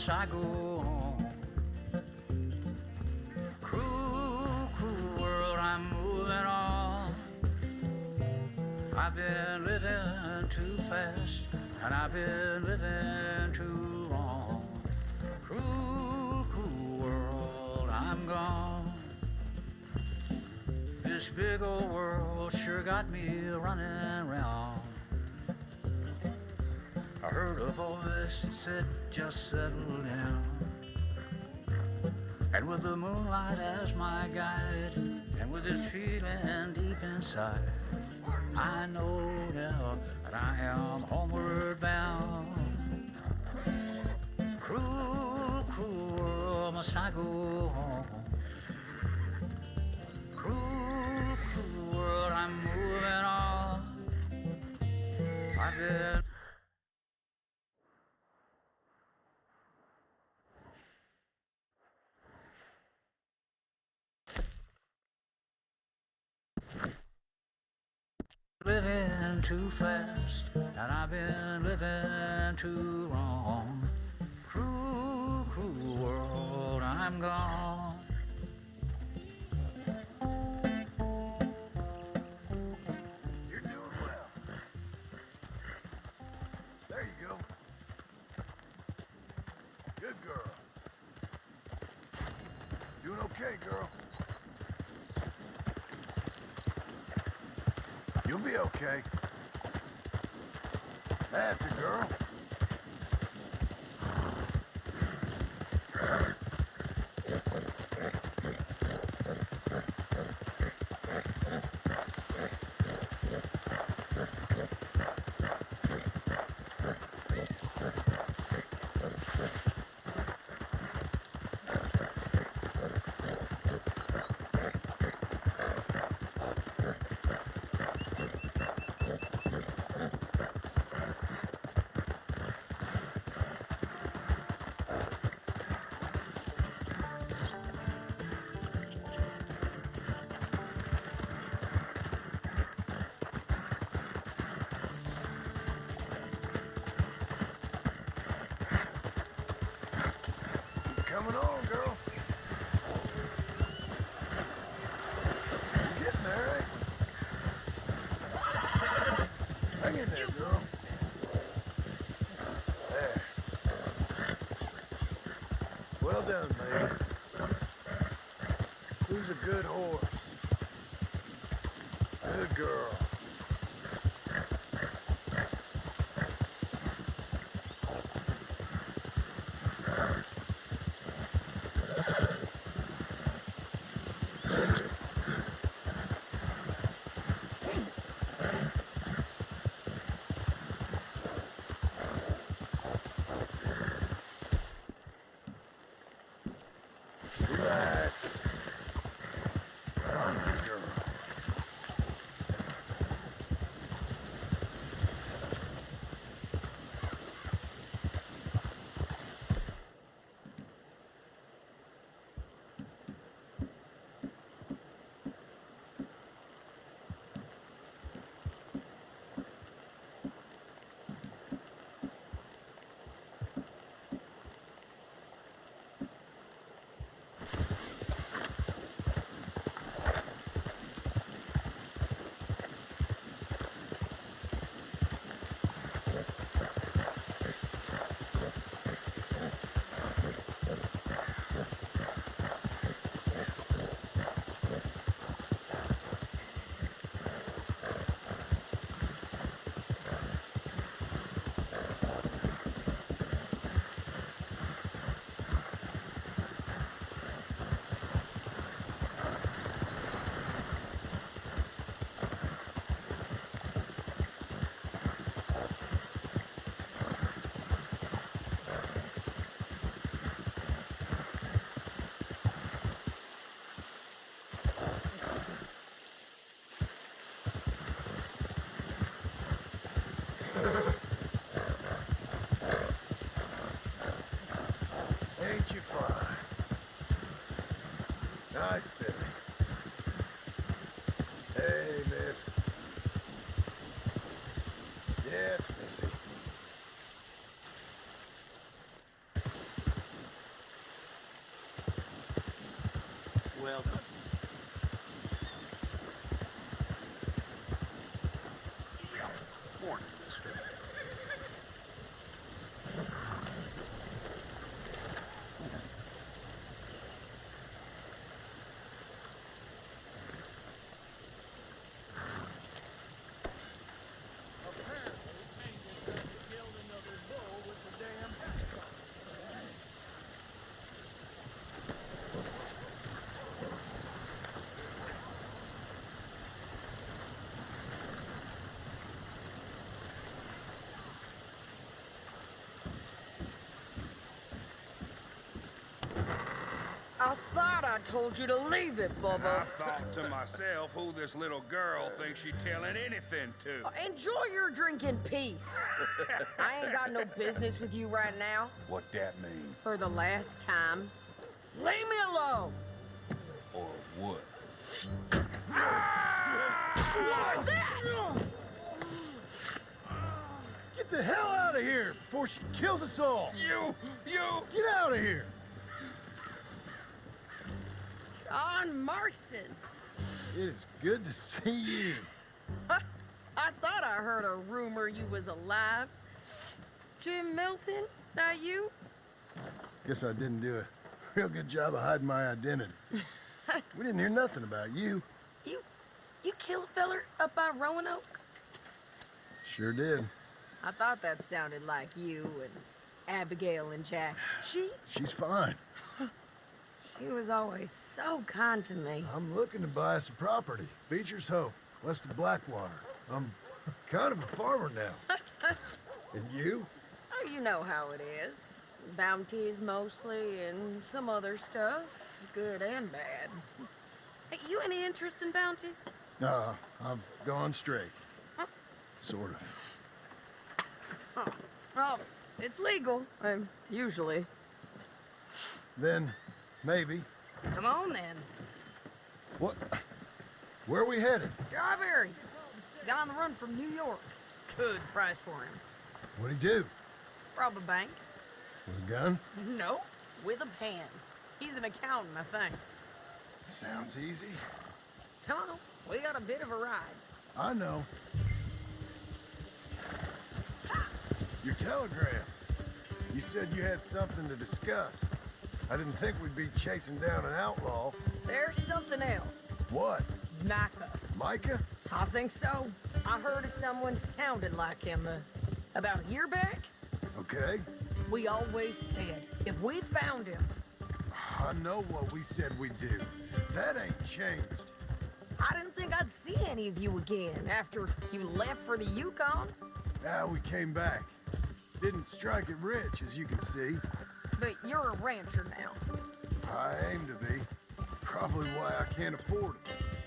must I go on? Cruel, cruel world, I'm moving on. I've been living too fast, and I've been living too long. Cruel, cruel world, I'm gone. This big old world sure got me running round. I heard a voice that said, just settle down. And with the moonlight as my guide, and with this feeling deep inside, I know now that I am homeward bound. Cruel, cruel world, must I go home? Cruel, cruel world, I'm moving on. I've been living too fast, and I've been living too wrong. Cruel, cruel world, I'm gone. You're doing well. There you go. Good girl. Doing okay, girl. You'll be okay. That's a girl. Coming on, girl. We're getting there, ain't we? Hang in there, girl. There. Well done, lady. Who's a good horse? Good girl. Relax. Good girl. Ain't you fine? Nice filly. Hey, miss. Yes, missy. I told you to leave it, I Bubba. thought to myself who this little girl thinks she telling anything to. Enjoy your drink in peace. I ain't got no business with you right now. What that mean? For the last time, leave me alone. Or what? What's that? Get the hell out of here before she kills us all! You! Get out of here! John Marston. It is good to see you. I thought I heard a rumor you was alive. Jim Milton, that you? Guess I didn't do a real good job of hiding my identity. We didn't hear nothing about you. You kill a feller up by Roanoke? Sure did. I thought that sounded like you and Abigail and Jack. She's fine. She was always so kind to me. I'm looking to buy some property. Beecher's Hope, west of Blackwater. I'm kind of a farmer now. And you? Oh, you know how it is. Bounties mostly, and some other stuff, good and bad. Hey, you any interest in bounties? I've gone straight. Sort of. Oh, it's legal, usually. Then, maybe. Come on, then. What? Where are we headed? Strawberry. Got on the run from New York. Good price for him. What'd he do? Rob a bank? With a gun? No, with a pen. He's an accountant, I think. Sounds easy. Come on, we got a bit of a ride. I know. Your telegram. You said you had something to discuss. I didn't think we'd be chasing down an outlaw. There's something else. What? Micah. Micah? I think so. I heard of someone sounded like him about a year back. Okay. We always said, if we found him... I know what we said we'd do. That ain't changed. I didn't think I'd see any of you again after you left for the Yukon. Now we came back. Didn't strike it rich, as you can see. But you're a rancher now. I aim to be. Probably why I can't afford it.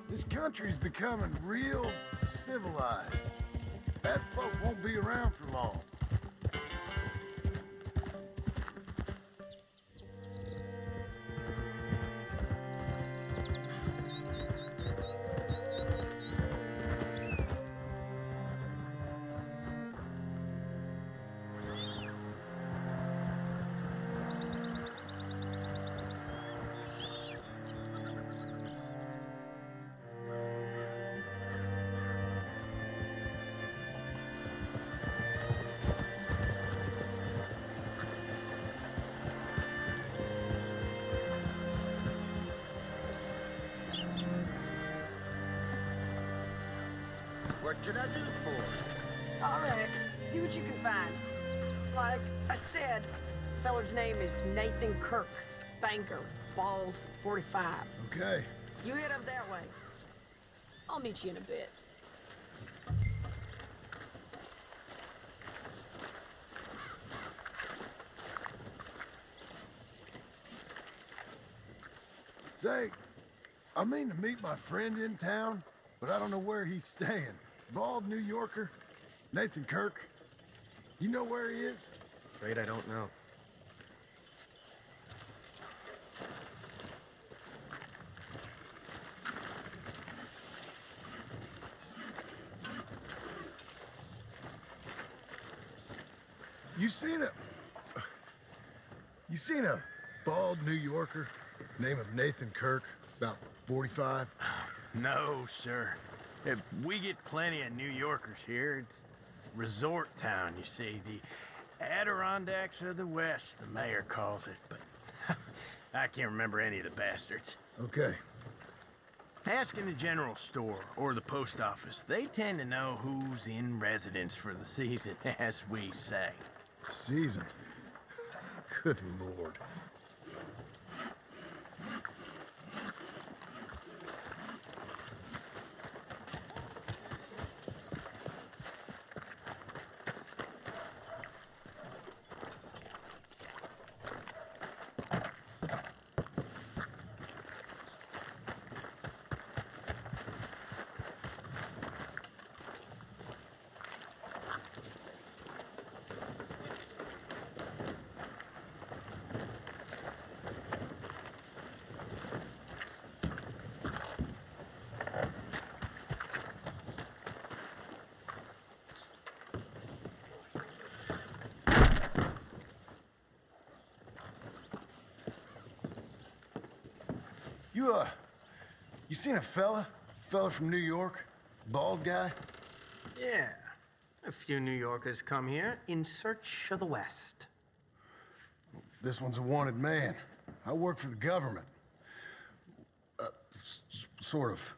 This country's becoming real civilized. Bad folk won't be around for long. What can I do for you? All right, see what you can find. Like I said, feller's name is Nathan Kirk. Banker, bald, 45. Okay. You head up that way. I'll meet you in a bit. Say, I mean to meet my friend in town, but I don't know where he's staying. Bald New Yorker, Nathan Kirk. You know where he is? Afraid I don't know. You seen a bald New Yorker, name of Nathan Kirk, about 45? No, sir. We get plenty of New Yorkers here. It's resort town, you see. The Adirondacks of the West, the mayor calls it, but I can't remember any of the bastards. Okay. Ask in the general store or the post office. They tend to know who's in residence for the season, as we say. Season. Good Lord. You seen a fella? Fella from New York? Bald guy? Yeah. A few New Yorkers come here in search of the West. This one's a wanted man. I work for the government. Sort of.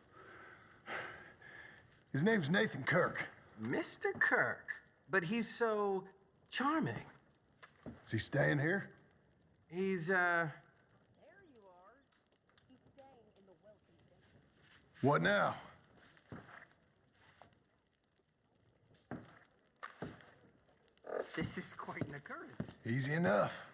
His name's Nathan Kirk. Mr. Kirk, but he's so charming. Is he staying here? He's, There you are. He's staying in the welcome center. What now? This is quite an occurrence. Easy enough.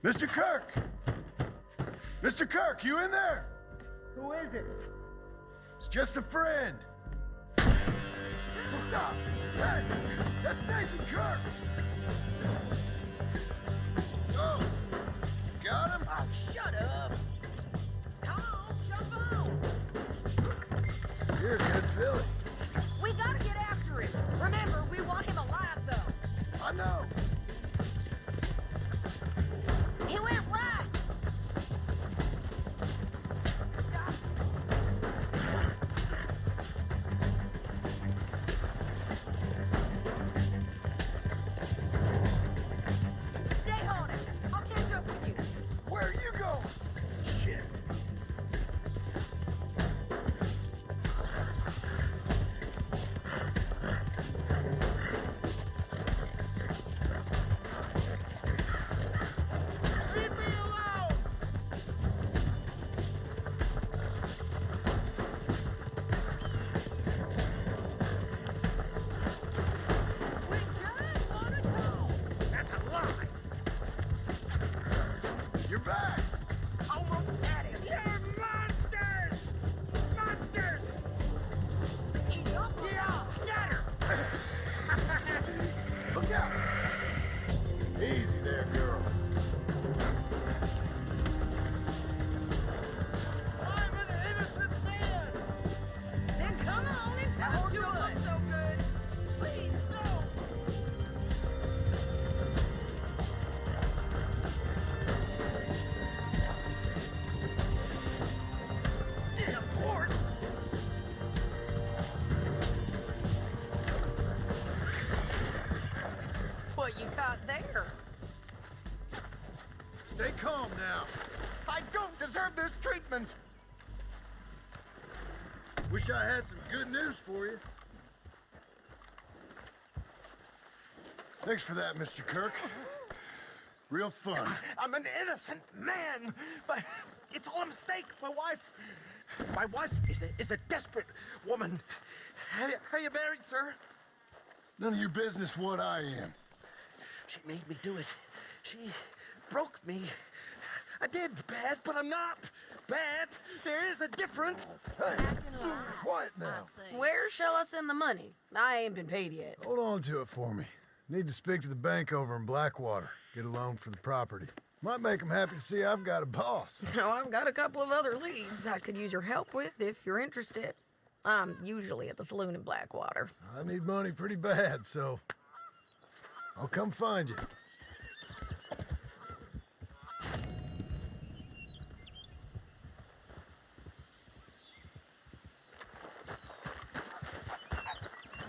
Mr. Kirk! Mr. Kirk, you in there? Who is it? It's just a friend. Stop! Hey, that's Nathan Kirk! Oh, got him? Oh, shut up. Come on, jump on. You're a good filly. We gotta get after him. Remember, we want him alive, though. I know. He went right. Stay on it. I'll catch up with you. Where are you going? Shit. Leave me alone. We just wanna go. That's a lie. You're back. Almost had it. You're monsters! Monsters! He's up. Yeah, scatter! Look out. Easy there, girl. I'm an innocent man. Then come on and tell it to us. So good. Please don't. Damn horse. What you got there? Stay calm now. I don't deserve this treatment. Wish I had some good news for you. Thanks for that, Mr. Kirk. Real fun. I'm an innocent man, but it's all a mistake. My wife is a desperate woman. Are you married, sir? None of your business what I am. She made me do it. She broke me. I did bad, but I'm not bad. There is a difference. Hey, quiet now. Where shall I send the money? I ain't been paid yet. Hold on to it for me. Need to speak to the bank over in Blackwater. Get a loan for the property. Might make them happy to see I've got a boss. So I've got a couple of other leads I could use your help with if you're interested. I'm usually at the saloon in Blackwater. I need money pretty bad, so I'll come find you.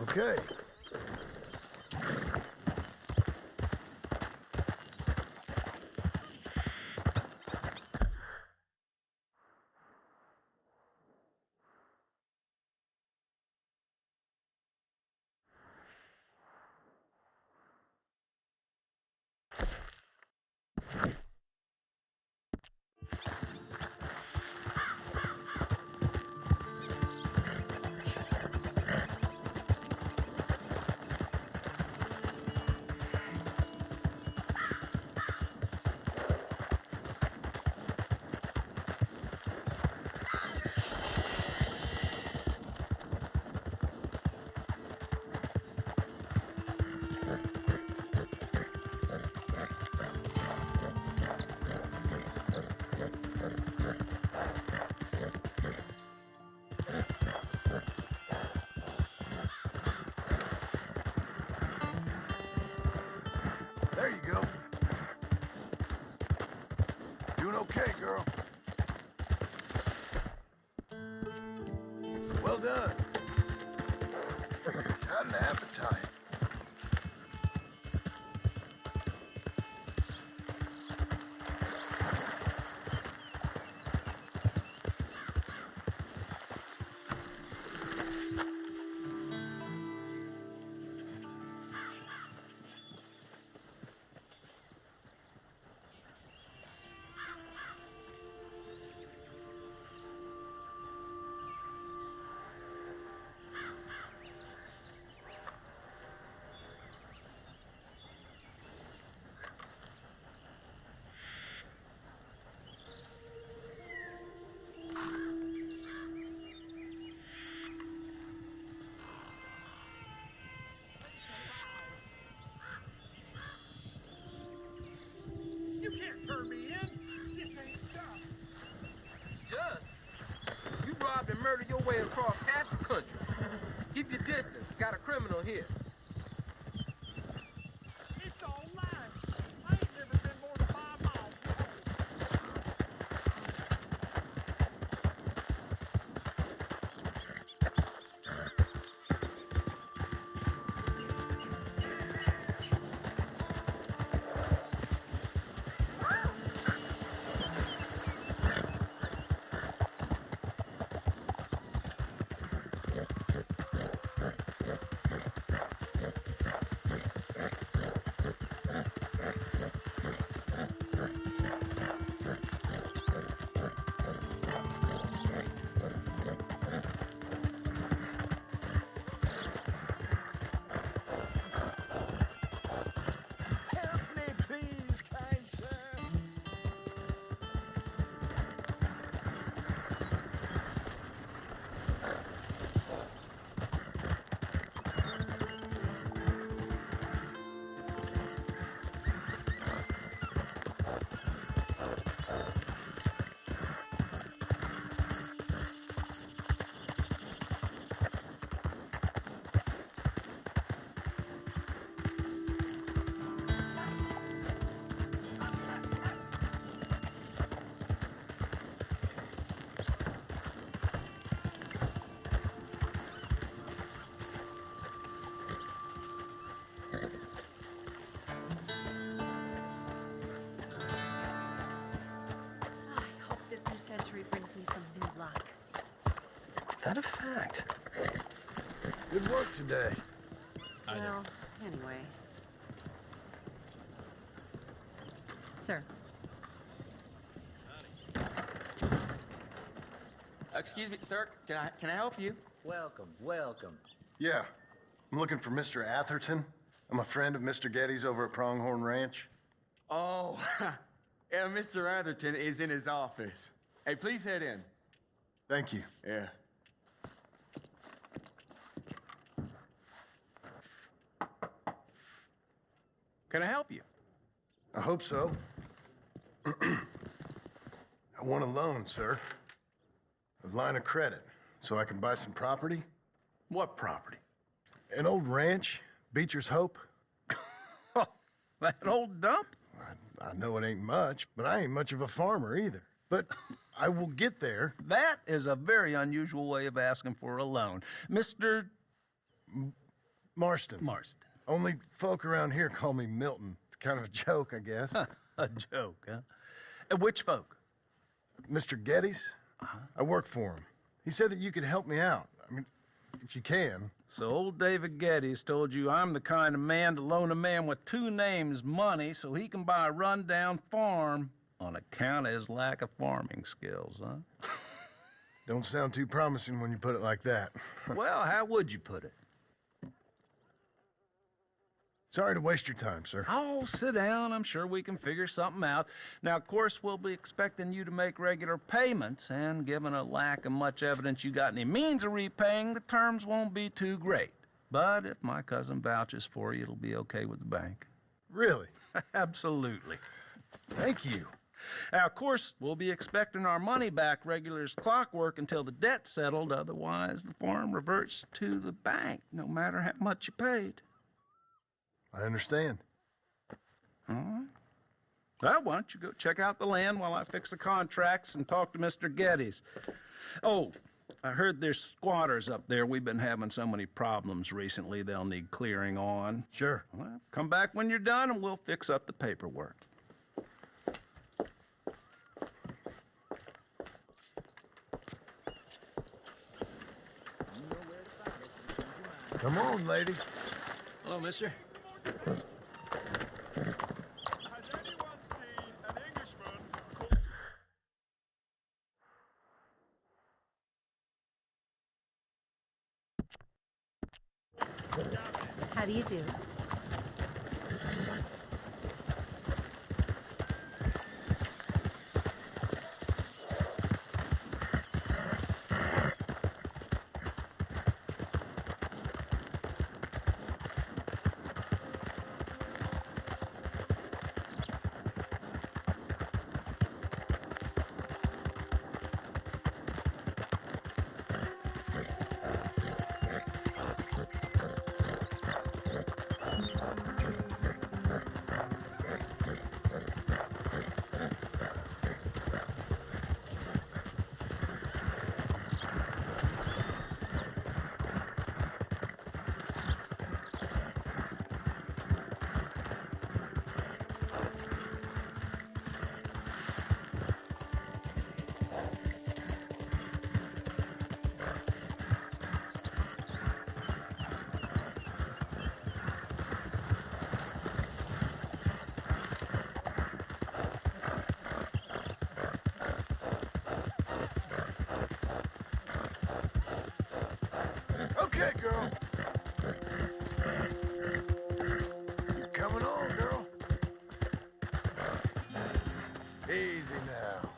Okay. There you go. Doing okay, girl. Well done. Got an appetite. You can't turn me in. This ain't stuff. Just, you robbed and murdered your way across half the country. Keep your distance. Got a criminal here. It's all lies. I ain't never been more than 5 miles from home. Help me, please, kind sir. I hope this new century brings me some new luck. Is that a fact? Good work today. Well, anyway. Sir. Excuse me, sir. Can I help you? Welcome, welcome. Yeah. I'm looking for Mr. Atherton. I'm a friend of Mr. Getty's over at Pronghorn Ranch. Oh, yeah, Mr. Atherton is in his office. Hey, please head in. Thank you. Yeah. Can I help you? I hope so. I want a loan, sir. A line of credit, so I can buy some property. What property? An old ranch, Beecher's Hope. That old dump? I know it ain't much, but I ain't much of a farmer either. But I will get there. That is a very unusual way of asking for a loan. Mr. Marston. Marston. Only folk around here call me Milton. It's kind of a joke, I guess. A joke, huh? And which folk? Mr. Geddes? I work for him. He said that you could help me out. I mean, if you can. So old David Geddes told you I'm the kind of man to loan a man with two names money so he can buy a rundown farm on account of his lack of farming skills, huh? Don't sound too promising when you put it like that. Well, how would you put it? Sorry to waste your time, sir. Oh, sit down. I'm sure we can figure something out. Now, of course, we'll be expecting you to make regular payments, and given a lack of much evidence you got any means of repaying, the terms won't be too great. But if my cousin vouches for you, it'll be okay with the bank. Really? Absolutely. Thank you. Now, of course, we'll be expecting our money back regular as clockwork until the debt's settled. Otherwise, the farm reverts to the bank, no matter how much you paid. I understand. All right. Well, why don't you go check out the land while I fix the contracts and talk to Mr. Geddes. Oh, I heard there's squatters up there. We've been having so many problems recently, they'll need clearing on. Sure. Well, come back when you're done and we'll fix up the paperwork. Come on, lady. Hello, mister. Has anyone seen an Englishman called... How do you do? Okay, girl. You're coming on, girl. Easy now.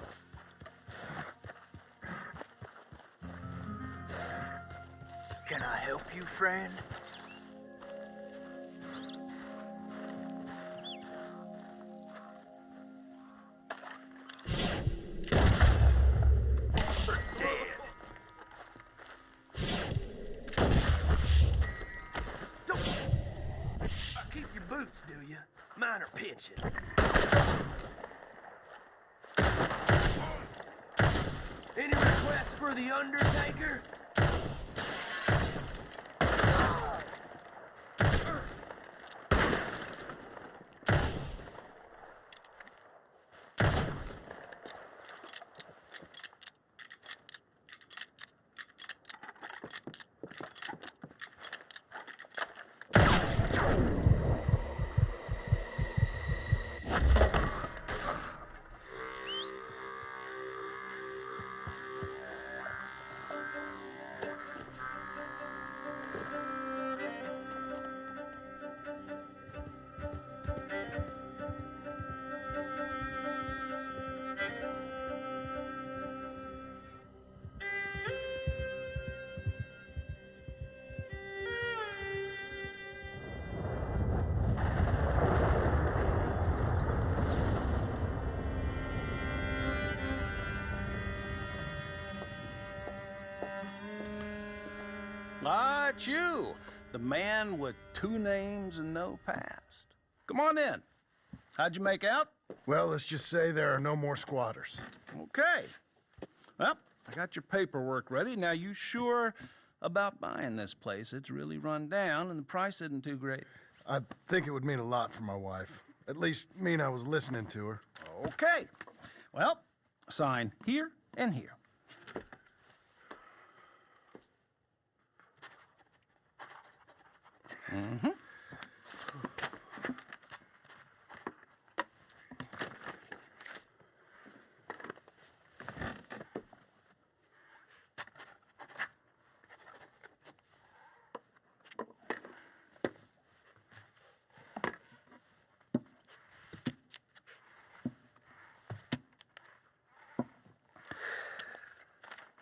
Can I help you, friend? You're dead. Don't keep your boots, do you? Mine are pitching. Any requests for the Undertaker? Ah, it's you, the man with two names and no past. Come on in. How'd you make out? Well, let's just say there are no more squatters. Okay. Well, I got your paperwork ready. Now, you sure about buying this place? It's really run down, and the price isn't too great. I think it would mean a lot for my wife. At least mean I was listening to her. Okay. Well, sign here and here. Mm-hmm.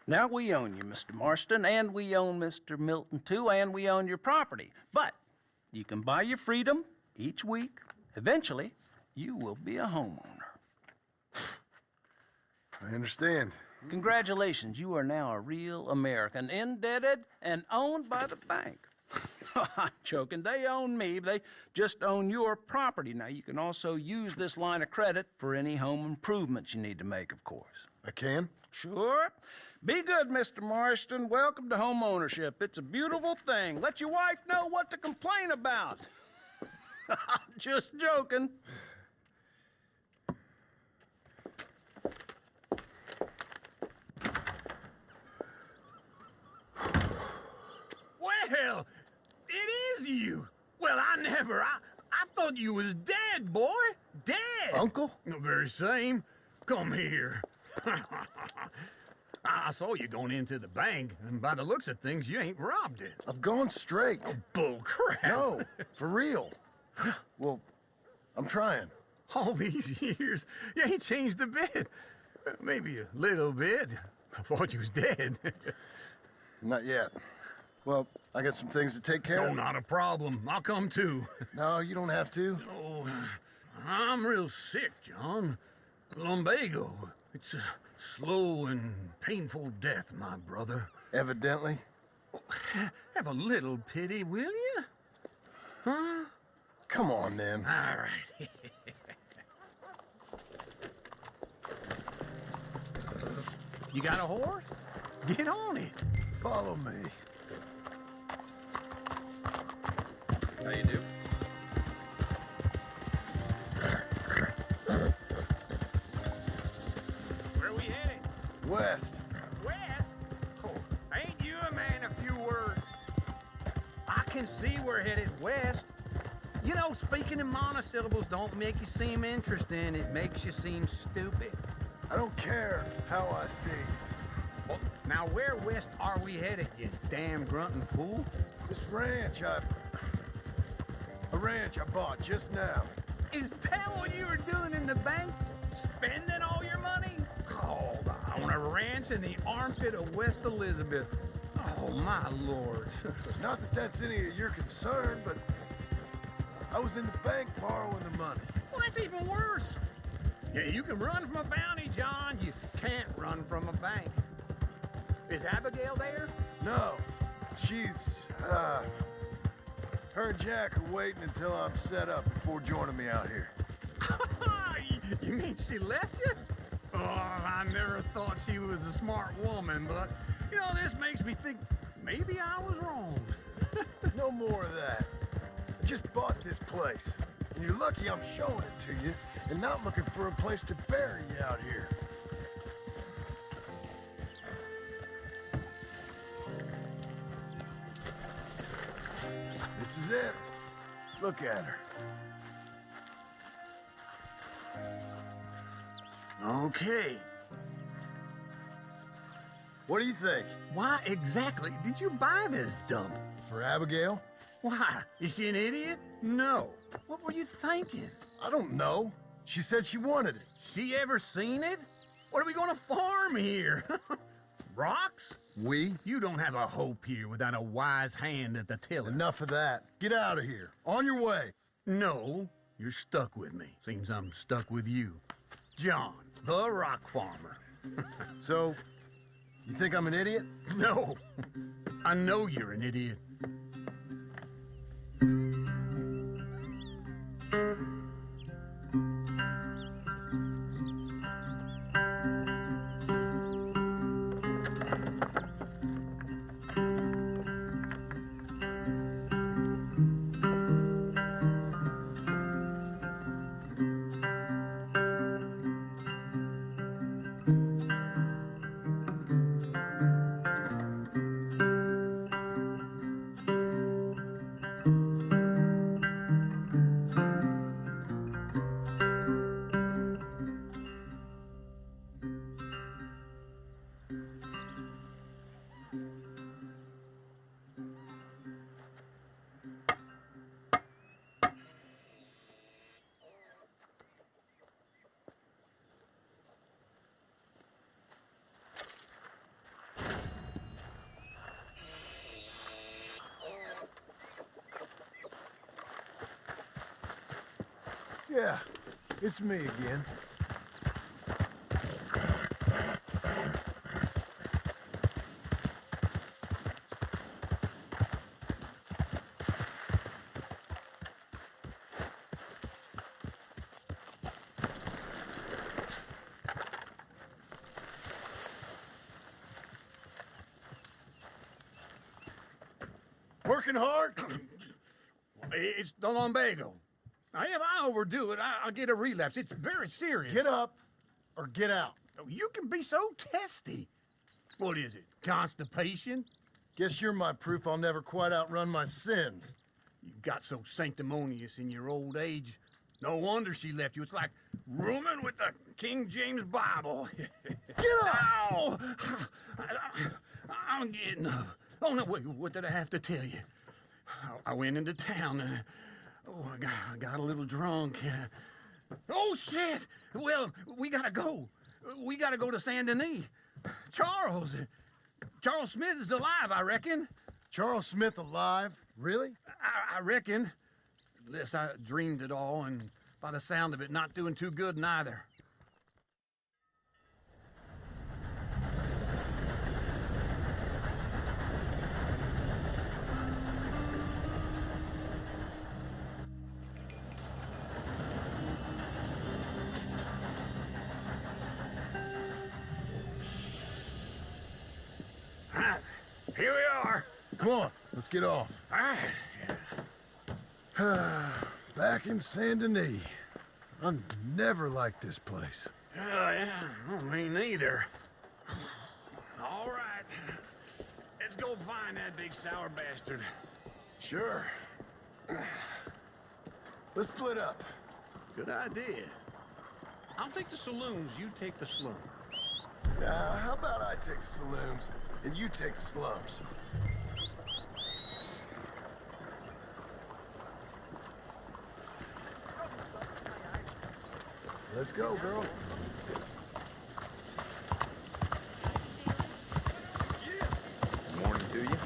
Now we own you, Mr. Marston, and we own Mr. Milton too, and we own your property. But you can buy your freedom each week. Eventually, you will be a homeowner. I understand. Congratulations, you are now a real American, indebted and owned by the bank. I'm joking, they own me, they just own your property. Now, you can also use this line of credit for any home improvements you need to make, of course. I can? Sure. Be good, Mr. Marston. Welcome to home ownership. It's a beautiful thing. Let your wife know what to complain about. Just joking. Well, it is you. Well, I thought you was dead, boy. Dead. Uncle? The very same. Come here. I saw you going into the bank, and by the looks of things, you ain't robbed it. I've gone straight. Bull crap. No, for real. Well, I'm trying. All these years, you ain't changed a bit. Maybe a little bit. I thought you was dead. Not yet. Well, I got some things to take care No, of. not a problem. I'll come too. No, you don't have to. Oh, I'm real sick, John. Lumbago. It's a slow and painful death, my brother. Evidently. Have a little pity, will you? Huh? Come on, then. All right. You got a horse? Get on it. Follow me. How you do? Where are we heading? West. West? Oh, ain't you a man of few words? I can see we're headed west. You know, speaking in monosyllables don't make you seem interesting. It makes you seem stupid. I don't care how I see. Well, now where west are we headed, you damn grunting fool? This ranch a ranch I bought just now. Is that what you were doing in the bank? Spending all your money? Oh, on a ranch in the armpit of West Elizabeth. Oh, my lord. Not that that's any of your concern, but I was in the bank borrowing the money. Well, that's even worse. Yeah, you can run from a bounty, John. You can't run from a bank. Is Abigail there? No, she's, her and Jack are waiting until I'm set up before joining me out here. You mean she left you? Oh, I never thought she was a smart woman, but, you know, this makes me think maybe I was wrong. No more of that. I just bought this place, and you're lucky I'm showing it to you and not looking for a place to bury you out here. This is it. Look at her. Okay. What do you think? Why exactly did you buy this dump? For Abigail? Why? Is she an idiot? No. What were you thinking? I don't know. She said she wanted it. She ever seen it? What are we gonna farm here? Rocks? We? You don't have a hope here without a wise hand at the tiller. Enough of that. Get out of here. On your way. No, you're stuck with me. Seems I'm stuck with you. John, the rock farmer. So, you think I'm an idiot? No, I know you're an idiot. Yeah, it's me again. Working hard? It's the lumbago. Now, if I overdo it, I'll get a relapse. It's very serious. Get up or get out. You can be so testy. What is it? Constipation? Guess you're my proof I'll never quite outrun my sins. You got so sanctimonious in your old age. No wonder she left you. It's like rooming with the King James Bible. Get up! Ow! I'm getting up. Oh, no, wait, what did I have to tell you? I went into town. I got a little drunk. Oh, shit! Well, we gotta go. We gotta go to Saint Denis. Charles Smith is alive, I reckon. Charles Smith alive? Really? I reckon. Unless I dreamed it all, and by the sound of it, not doing too good neither. Here we are. Come on, let's get off. All right. Back in Saint Denis. I never liked this place. Yeah, well, me neither. All right. Let's go find that big sour bastard. Sure. Let's split up. Good idea. I'll take the saloons, you take the slum. How about I take the saloons and you take the slums? Let's go, girl. Morning to you.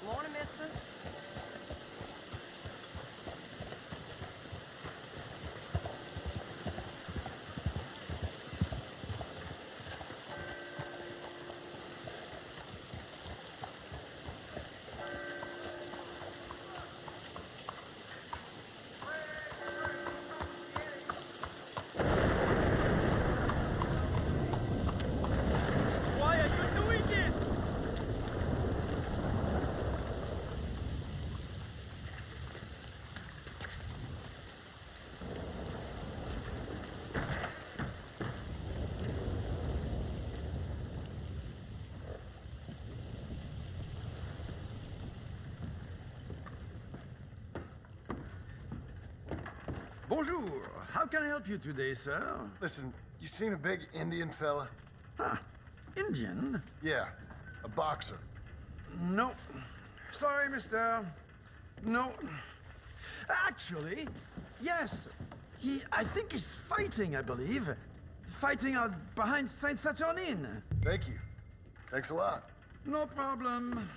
Morning, mister. Why are you doing this? Bonjour. How can I help you today, sir? Listen, you seen a big Indian fella? Huh. Indian? Yeah, a boxer. No. Sorry, mister. No. Actually, yes. I think he's fighting, I believe. Fighting out behind Saint Saturnine. Thank you. Thanks a lot. No problem.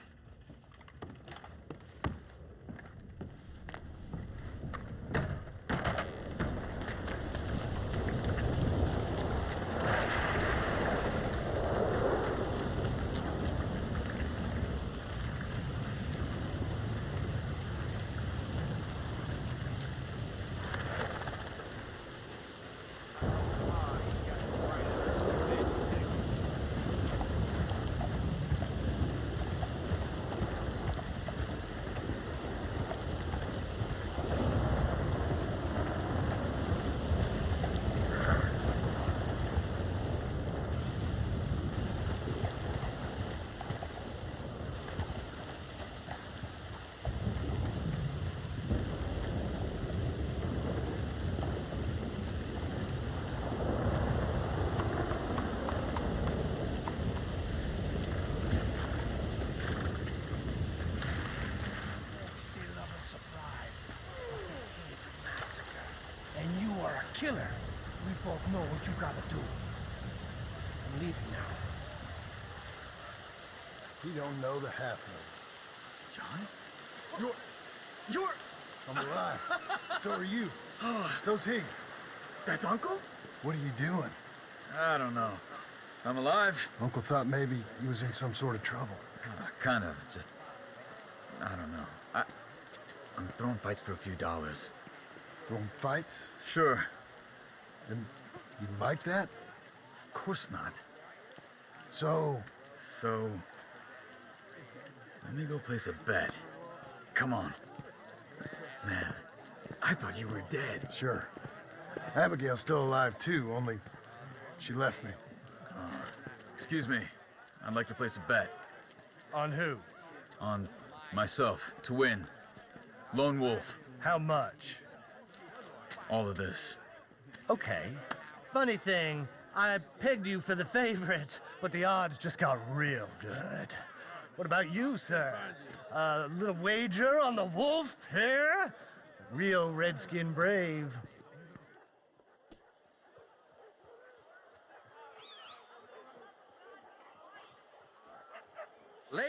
both know what you gotta do. I'm leaving now. He don't know the half of John? You're... it. I'm alive. So are you. So's he. That's Uncle? What are you doing? I don't know. I'm alive. Uncle thought maybe he was in some sort of trouble. Kind of. Just... I don't know. I'm throwing fights for a few dollars. Throwing fights? Sure. And you like that? Of course not. So... So... Let me go place a bet. Come on. Man, I thought you were dead. Sure. Abigail's still alive too, only she left me. Excuse me. I'd like to place a bet. On who? On myself, to win. Lone Wolf. How much? All of this. Okay. Funny thing, I pegged you for the favorite, but the odds just got real good. What about you, sir? A little wager on the wolf here? Real redskin brave.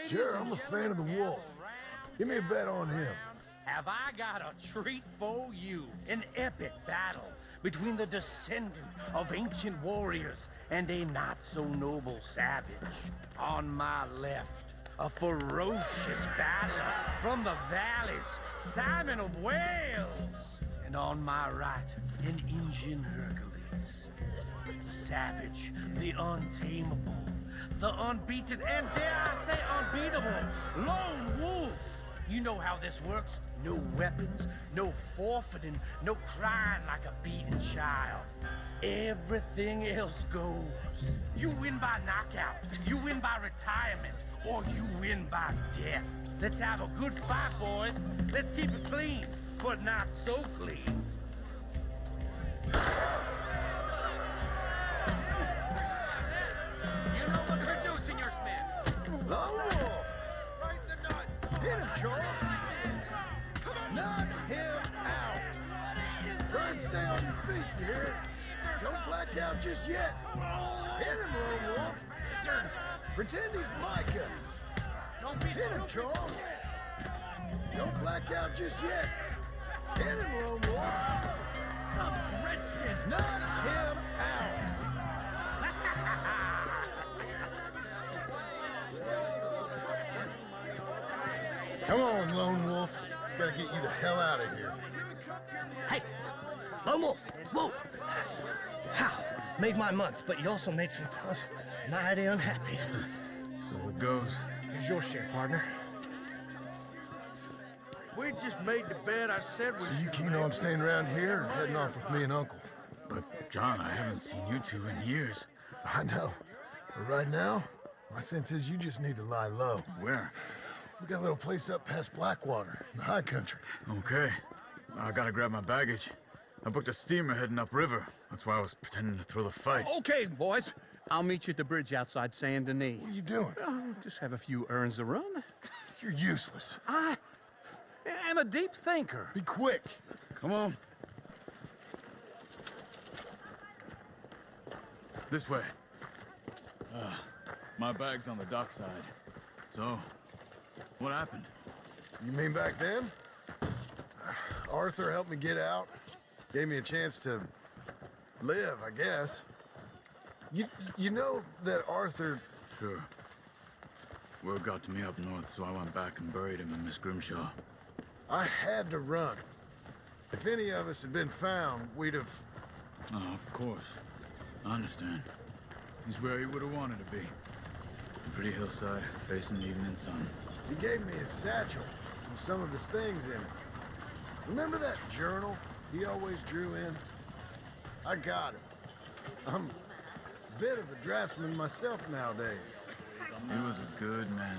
Sure, I'm a fan of the wolf. Give me a bet on him. Have I got a treat for you? An epic battle between the descendant of ancient warriors and a not-so-noble savage. On my left, a ferocious battler from the valleys, Simon of Wales. And on my right, an Indian Hercules. The savage, the untamable, the unbeaten, and dare I say unbeatable, Lone Wolf. You know how this works. No weapons, no forfeiting, no crying like a beaten child. Everything else goes. You win by knockout, you win by retirement, or you win by death. Let's have a good fight, boys. Let's keep it clean, but not so clean. You know what you're doing, Senor Smith. Lone Wolf! Right in the nuts. Hit him, Charles! Knock him out! Try and stay on your feet, you hear? Don't black out just yet. Hit him, Lone Wolf! Pretend he's Micah. Hit him, Charles! Don't black out just yet. Hit him, Lone Wolf! The Redskin! Knock him out! Come on, Lone Wolf. Gotta get you the hell out of here. Hey, Lone Wolf, whoa! How? Made my month, but you also made some fellas mighty unhappy. So it goes. Here's your share, partner. If we'd just made the bet I said we So you keen on staying around here or heading off with me and Uncle? But, John, I haven't seen you two in years. I know. But right now, my sense is you just need to lie low. Where? We got a little place up past Blackwater, in the high country. Okay. I gotta grab my baggage. I booked a steamer heading upriver. That's why I was pretending to throw the fight. Okay, boys. I'll meet you at the bridge outside Saint Denis. What are you doing? Just have a few errands to run. You're useless. I am a deep thinker. Be quick. Come on. This way. My bag's on the dockside. So, what happened? You mean back then? Arthur helped me get out. Gave me a chance to live, I guess. You know that Arthur... Sure. Word got to me up north, so I went back and buried him in Miss Grimshaw. I had to run. If any of us had been found, we'd have... Oh, of course. I understand. He's where he would have wanted to be. A pretty hillside, facing the evening sun. He gave me his satchel and some of his things in it. Remember that journal he always drew in? I got it. I'm a bit of a draftsman myself nowadays. He was a good man.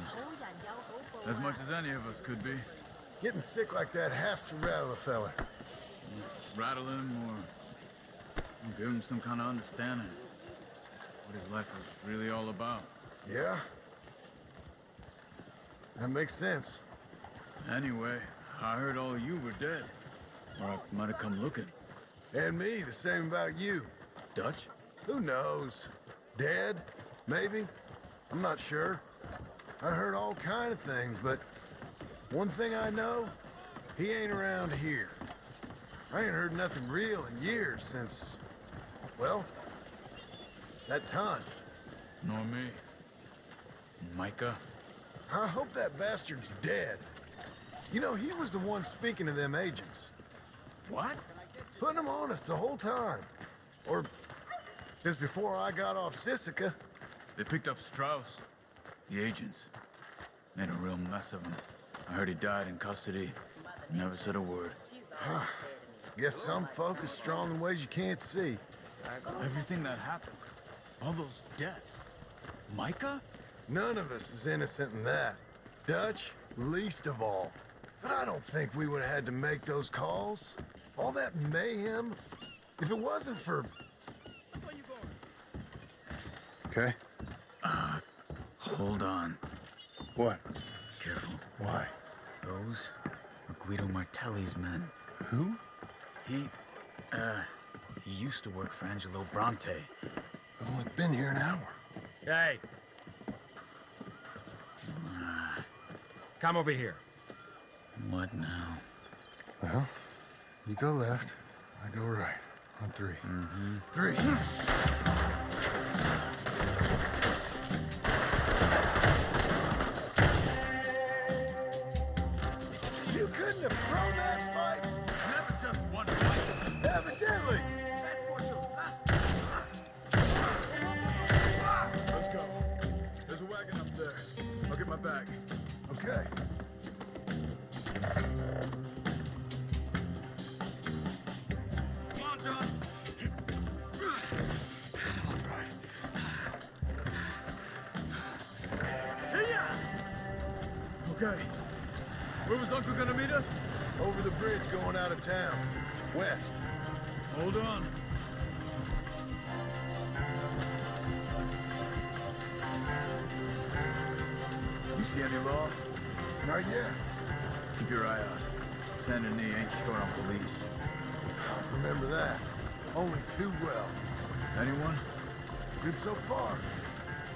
As much as any of us could be. Getting sick like that has to rattle a fella. Rattle him or give him some kind of understanding. What his life was really all about. Yeah? That makes sense. Anyway, I heard all you were dead. Or I might have come looking. And me, the same about you. Dutch? Who knows? Dead? Maybe? I'm not sure. I heard all kind of things, but one thing I know, he ain't around here. I ain't heard nothing real in years since, well, that time. Nor me. Micah? I hope that bastard's dead. You know, he was the one speaking to them agents. What? Putting them on us the whole time. Or since before I got off Sisika. They picked up Strauss. The agents. Made a real mess of him. I heard he died in custody. Never said a word. Guess some folk is strong in ways you can't see. Everything that happened. All those deaths. Micah? None of us is innocent in that. Dutch, least of all. But I don't think we would have had to make those calls. All that mayhem. If it wasn't for... Okay? Hold on. What? Careful. Why? Those are Guido Martelli's men. Who? He used to work for Angelo Bronte. I've only been here an hour. Hey. Come over here. What now? Well, you go left, I go right. On three. Mm-hmm. Three. You couldn't have thrown that fight. Never just one fight. Evidently. Let's go. There's a wagon up there. I'll get my bag. Okay. Come on, John. I'll drive. Okay. Where was Uncle gonna meet us? Over the bridge going out of town. West. Hold on. You see any law? Not yet. Keep your eye out. Saint Denis ain't short on police. Remember that. Only too well. Anyone? Good so far.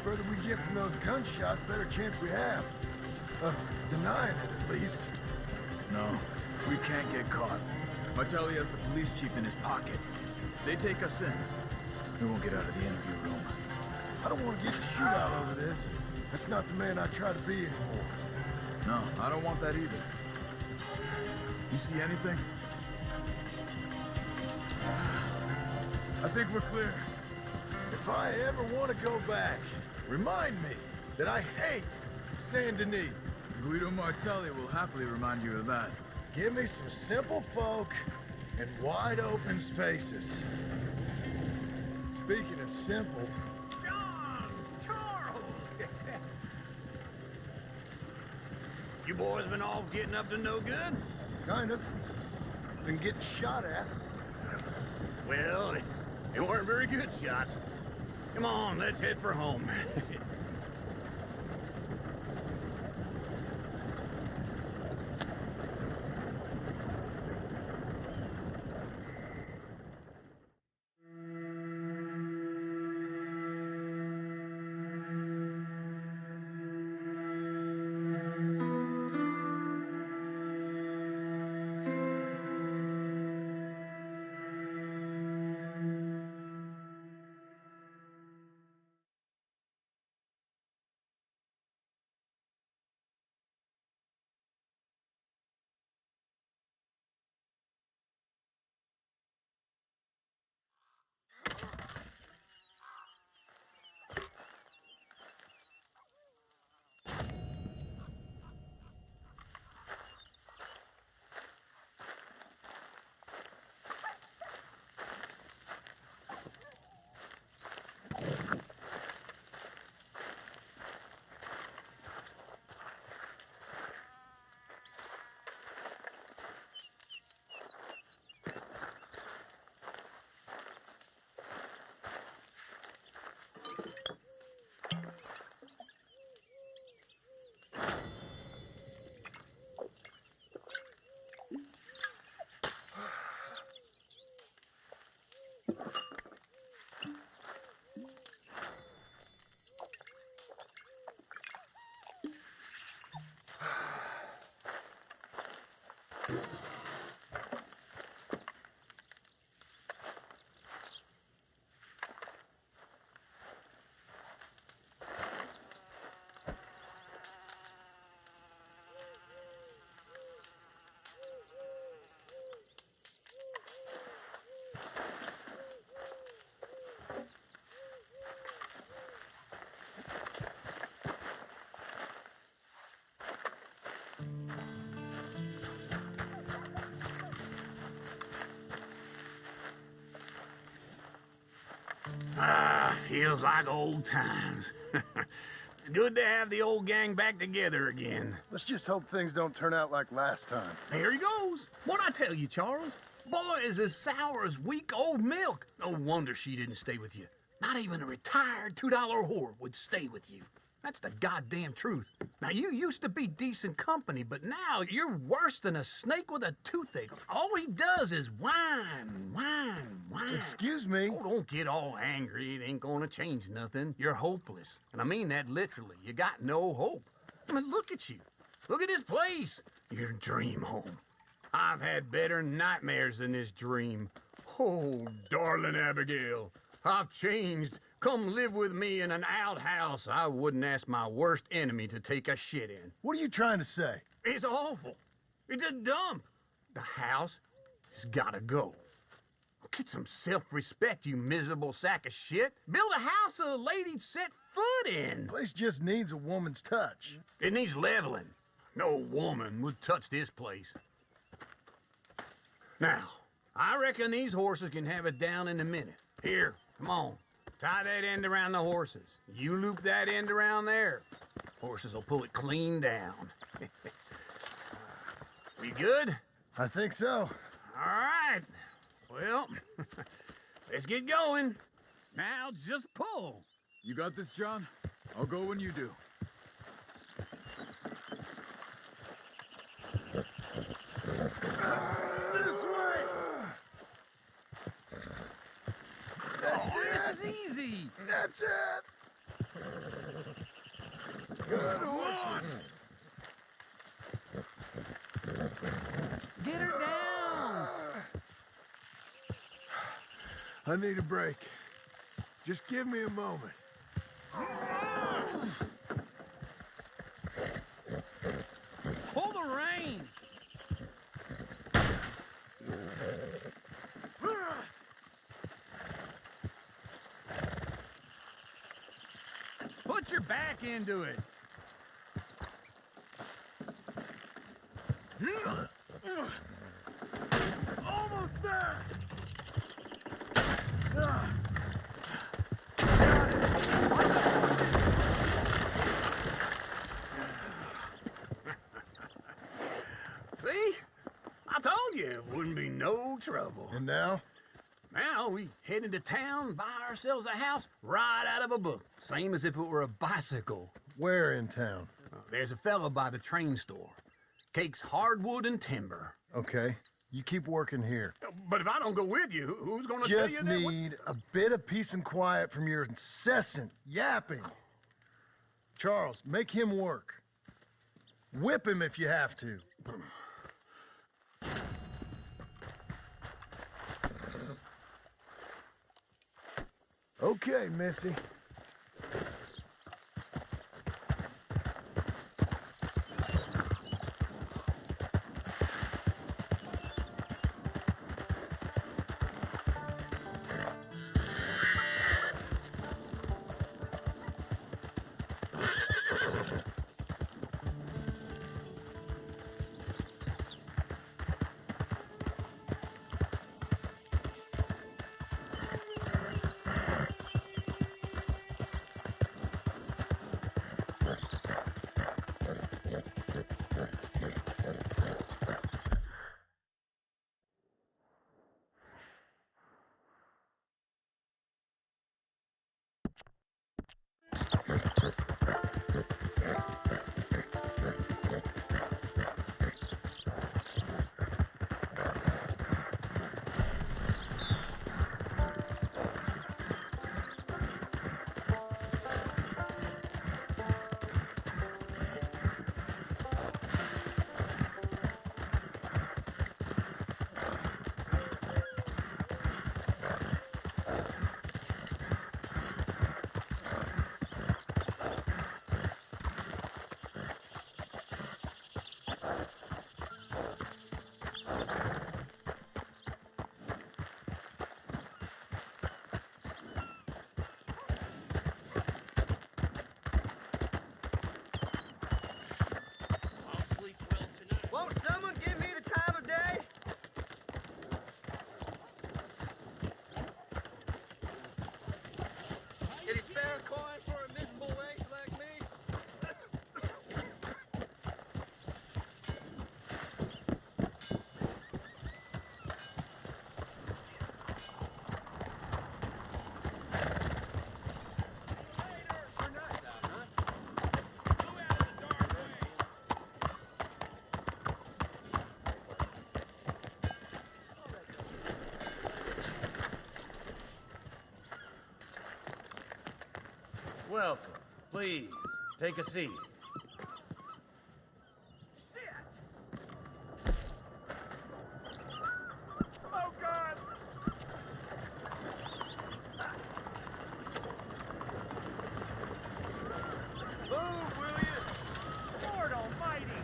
Further we get from those gunshots, better chance we have. Of denying it, at least. No, we can't get caught. Martelli has the police chief in his pocket. If they take us in, we won't get out of the interview room. I don't want to get the shootout over this. That's not the man I try to be anymore. No, I don't want that either. You see anything? I think we're clear. If I ever want to go back, remind me that I hate Saint Denis. Guido Martelli will happily remind you of that. Give me some simple folk and wide open spaces. Speaking of simple, John! Charles! You boys been all getting up to no good? kind of. Been getting shot at. Well, they weren't very good shots. Come on, let's head for home. Feels like old times. It's good to have the old gang back together again. Let's just hope things don't turn out like last time. There he goes. What'd I tell you, Charles? Boy is as sour as week-old milk. No wonder she didn't stay with you. Not even a retired $2 whore would stay with you. That's the goddamn truth. Now, you used to be decent company, but now you're worse than a snake with a toothache. All he does is whine, whine, whine. Excuse me? Oh, don't get all angry. It ain't gonna change nothing. You're hopeless. And I mean that literally. You got no hope. I mean, look at you. Look at this place. Your dream home. I've had better nightmares than this dream. Oh, darling Abigail, I've changed. Come live with me in an outhouse I wouldn't ask my worst enemy to take a shit in. What are you trying to say? It's awful. It's a dump. The house has gotta go. Get some self-respect, you miserable sack of shit. Build a house a lady'd set foot in. Place just needs a woman's touch. It needs leveling. No woman would touch this place. Now, I reckon these horses can have it down in a minute. Here, come on. Tie that end around the horses. You loop that end around there. Horses will pull it clean down. We good? I think so. All right. Well, let's get going. Now just pull. You got this, John? I'll go when you do. This way! That's it! This is easy. That's it! Good horses! Get her down. I need a break. Just give me a moment. Pull the rein. Put your back into it. Almost there! See? I told you it wouldn't be no trouble. And now? Now we head into town, buy ourselves a house right out of a book. Same as if it were a bicycle. Where in town? There's a fella by the train store. Cakes hardwood and timber. Okay. You keep working here. But if I don't go with you, who's gonna tell you Just that? need a bit of peace and quiet from your incessant yapping. Charles, make him work. Whip him if you have to. Okay, Missy. a coin for a miserable waste like me? Welcome. Please, take a seat. Oh, God! Move, will you? Lord almighty!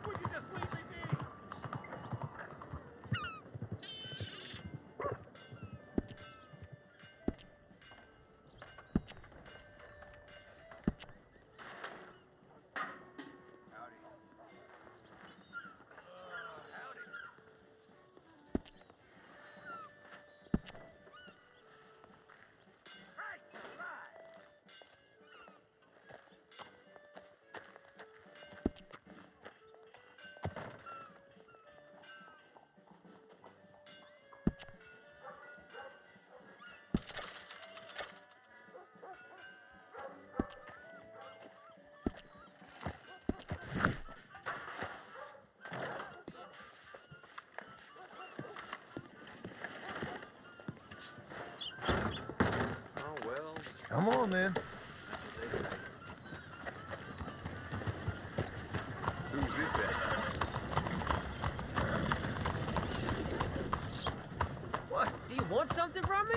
Would you just leave me be? Oh, well. Come on, then. That's what they say. Who's this then? What? Do you want something from me?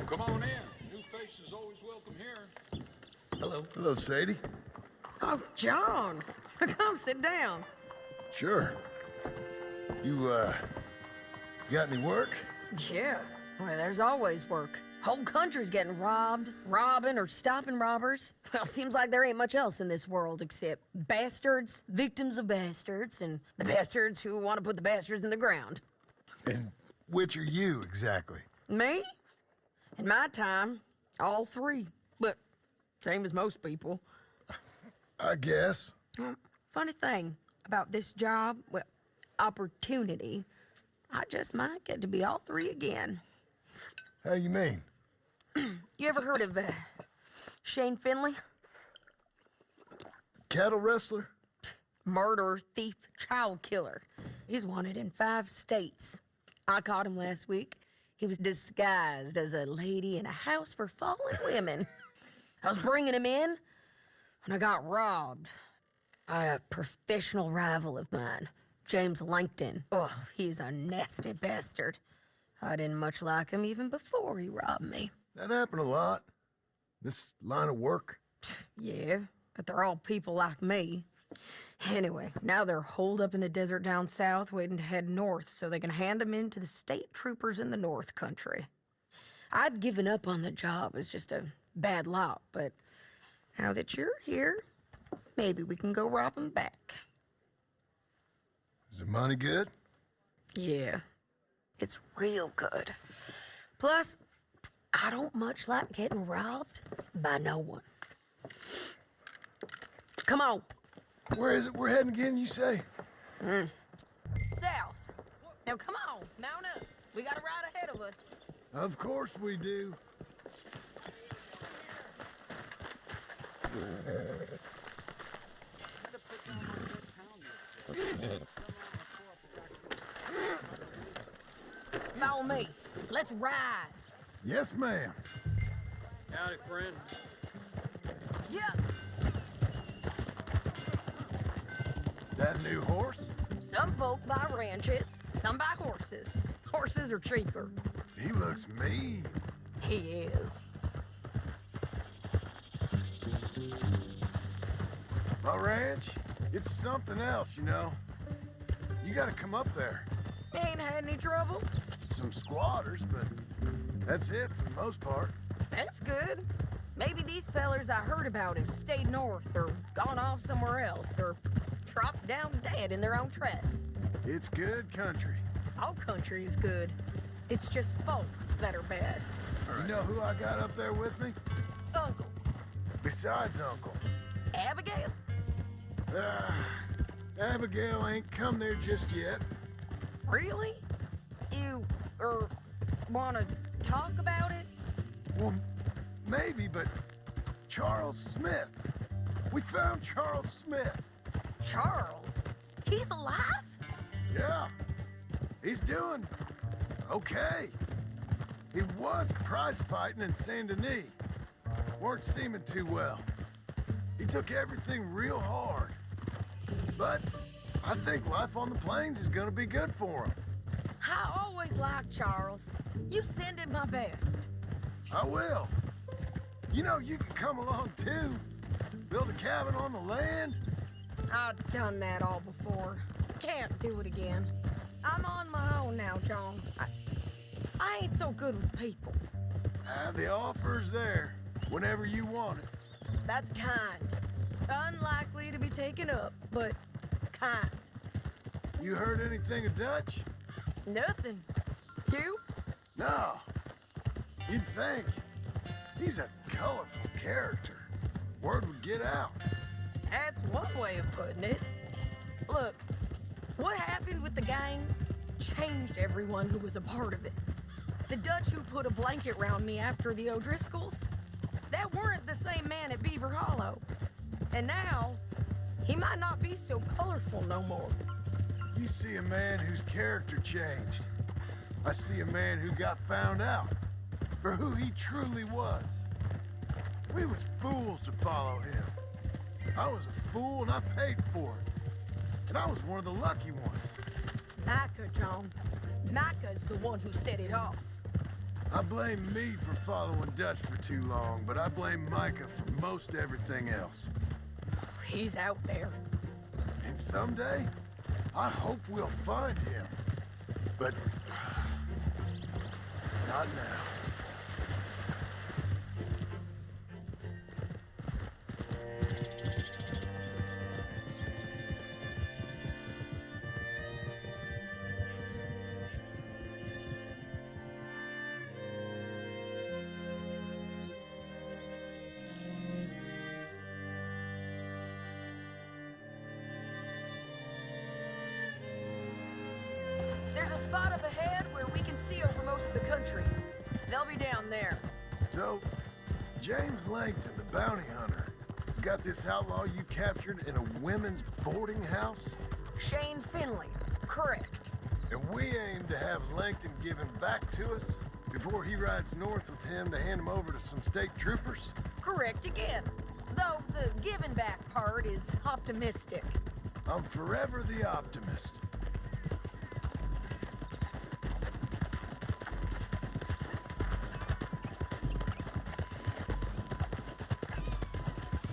Come on in. New faces always welcome here. Hello. Hello, Sadie. Oh, John. Come sit down. Sure. You got any work? Yeah. Well, there's always work. Whole country's getting robbed, robbing, or stopping robbers. Well, seems like there ain't much else in this world except bastards, victims of bastards, and the bastards who want to put the bastards in the ground. And which are you, exactly? Me? In my time, all three. But same as most people. I guess. Funny thing about this job, well, opportunity, I just might get to be all three again. How you mean? You ever heard of Shane Finley? Cattle wrestler? Murderer, thief, child killer. He's wanted in 5 states. I caught him last week. He was disguised as a lady in a house for fallen women. I was bringing him in, and I got robbed by a professional rival of mine, James Langton. Oh, he's a nasty bastard. I didn't much like him even before he robbed me. That happened a lot. This line of work. Yeah, but they're all people like me. Anyway, now they're holed up in the desert down south, waiting to head north so they can hand them in to the state troopers in the north country. I'd given up on the job as just a bad lot, but now that you're here, maybe we can go rob them back. Is the money good? Yeah, it's real good. Plus, I don't much like getting robbed by no one. Come on. Where is it we're heading again, you say? South. Now come on, mount up. We got a ride ahead of us. Of course we do. Follow me. Let's ride. Yes, ma'am. Howdy, friend. Yep. That new horse? Some folk buy ranches, some buy horses. Horses are cheaper. He looks mean. He is. My ranch, it's something else, you know. You gotta come up there. Ain't had any trouble? Some squatters, but that's it for the most part. That's good. Maybe these fellers I heard about have stayed north or gone off somewhere else or dropped down dead in their own tracks. It's good country. All country is good. It's just folk that are bad. You know who I got up there with me? Uncle. Besides Uncle. Abigail? Abigail ain't come there just yet. Really? You, wanna talk about it? Well, maybe, but Charles Smith. We found Charles Smith. Charles? He's alive? Yeah. He's doing okay. He was prize fighting in Saint Denis. Weren't seeming too well. He took everything real hard. But I think life on the plains is gonna be good for him. I always liked Charles. You send him my best. I will. You know, you can come along too. Build a cabin on the land. I've done that all before. Can't do it again. I'm on my own now, John. I ain't so good with people. The offer's there whenever you want it. That's kind. Unlikely to be taken up, but kind. You heard anything of Dutch? Nothing. You? No. You'd think. He's a colorful character. Word would get out. That's one way of putting it. Look, what happened with the gang changed everyone who was a part of it. The Dutch who put a blanket round me after the O'Driscolls, that weren't the same man at Beaver Hollow. And now, he might not be so colorful no more. You see a man whose character changed. I see a man who got found out for who he truly was. We was fools to follow him. I was a fool and I paid for it. And I was one of the lucky ones. Micah, John. Micah's the one who set it off. I blame me for following Dutch for too long, but I blame Micah for most everything else. He's out there. And someday, I hope we'll find him. But not now. There's a spot up ahead where we can see over most of the country. They'll be down there. So, James Langton, the bounty hunter, has got this outlaw you captured in a women's boarding house? Shane Finley, correct. And we aim to have Langton give him back to us before he rides north with him to hand him over to some state troopers? Correct again. Though the giving back part is optimistic. I'm forever the optimist.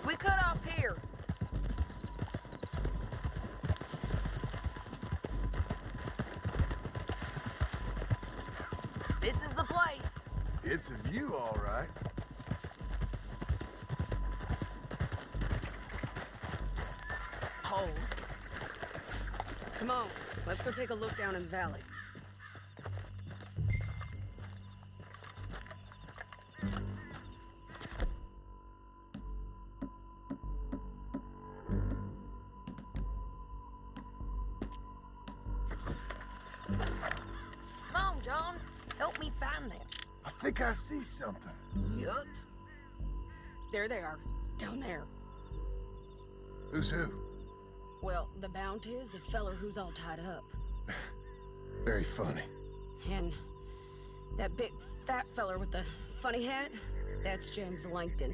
We cut off here. This is the place. It's a view, all right. Hold. Come on, let's go take a look down in the valley. Come on, John. Help me find them. I think I see something. Yup. There they are, down there. Who's who? Well, the bounty is the feller who's all tied up. Very funny. And that big fat feller with the funny hat, that's James Langton.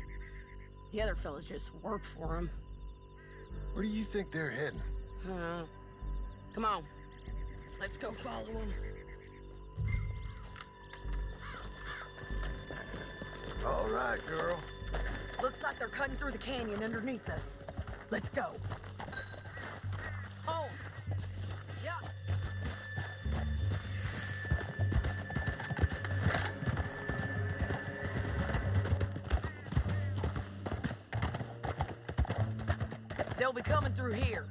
The other fellas just work for him. Where do you think they're heading? Come on, let's go follow him. All right, girl. Looks like they're cutting through the canyon underneath us. Let's go. Home. Yeah. They'll be coming through here.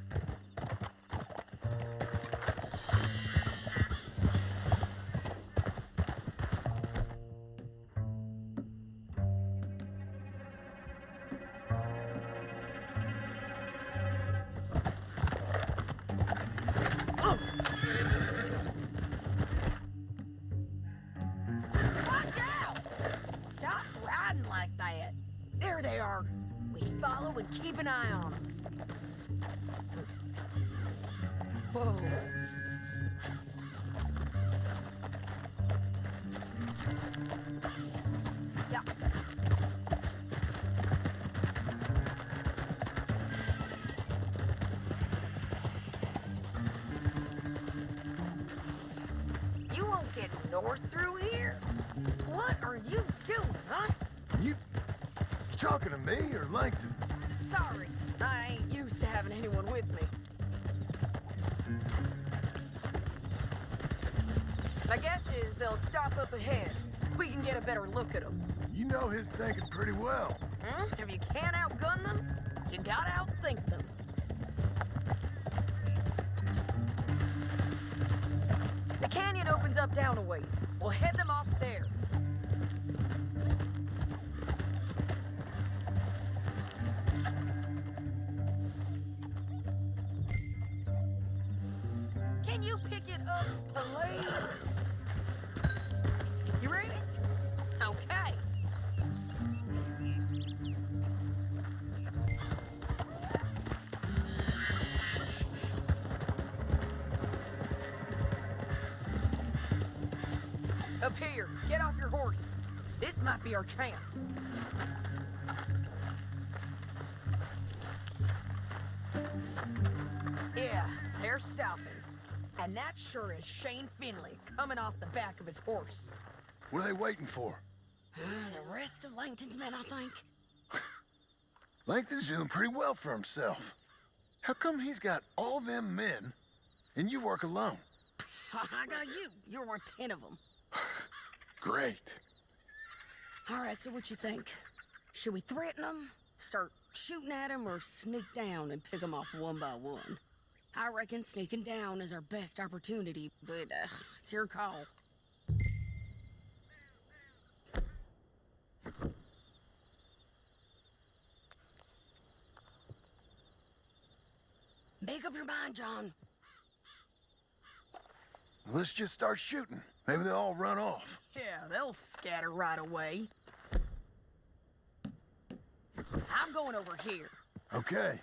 Watch out! Stop riding like that. There they are. We follow and keep an eye on them. Whoa. Yeah. You won't get north through here? What are you doing, huh? You talking to me or Langton? Sorry, I ain't used to having anyone with me. My guess is they'll stop up ahead. We can get a better look at them. You know his thinking pretty well. If you can't outgun them, you gotta outthink them. The canyon opens up down a ways. We'll head them off there. Can you pick it up, please? You ready? Okay. Up here, get off your horse. This might be our chance. Yeah, they're stopping. And that sure is Shane Finley coming off the back of his horse. What are they waiting for? The rest of Langton's men, I think. Langton's doing pretty well for himself. How come he's got all them men and you work alone? I got you. You're worth 10 of them. Great. All right, so what you think? Should we threaten them, start shooting at them, or sneak down and pick them off one by one? I reckon sneaking down is our best opportunity, but it's your call. Make up your mind, John. Let's just start shooting. Maybe they'll all run off. Yeah, they'll scatter right away. I'm going over here. Okay.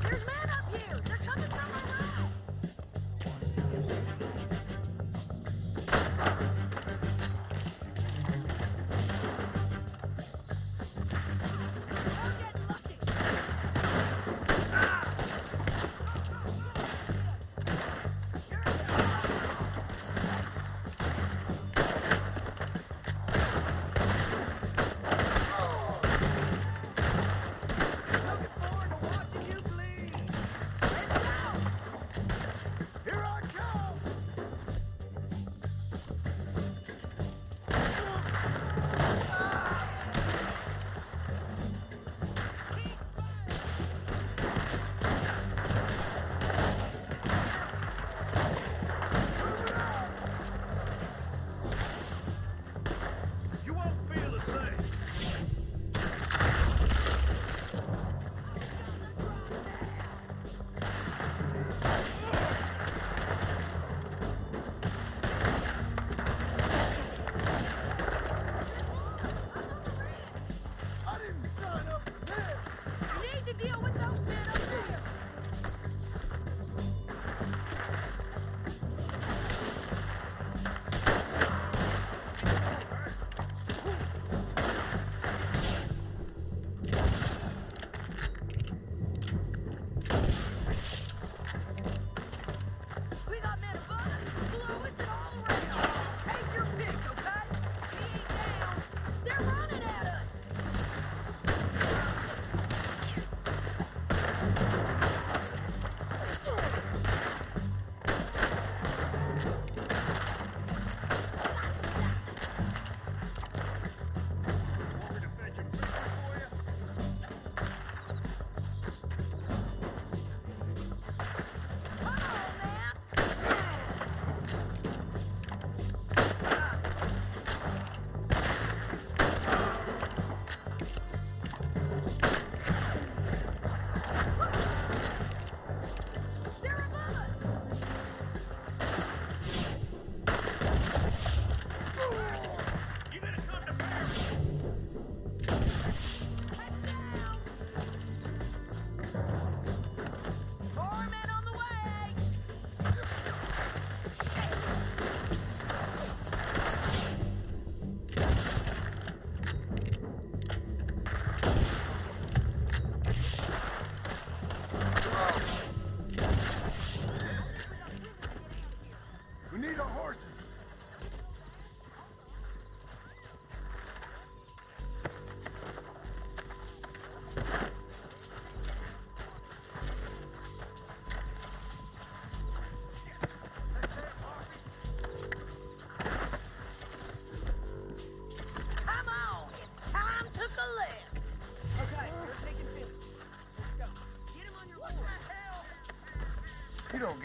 There's men up here. They're coming from my right.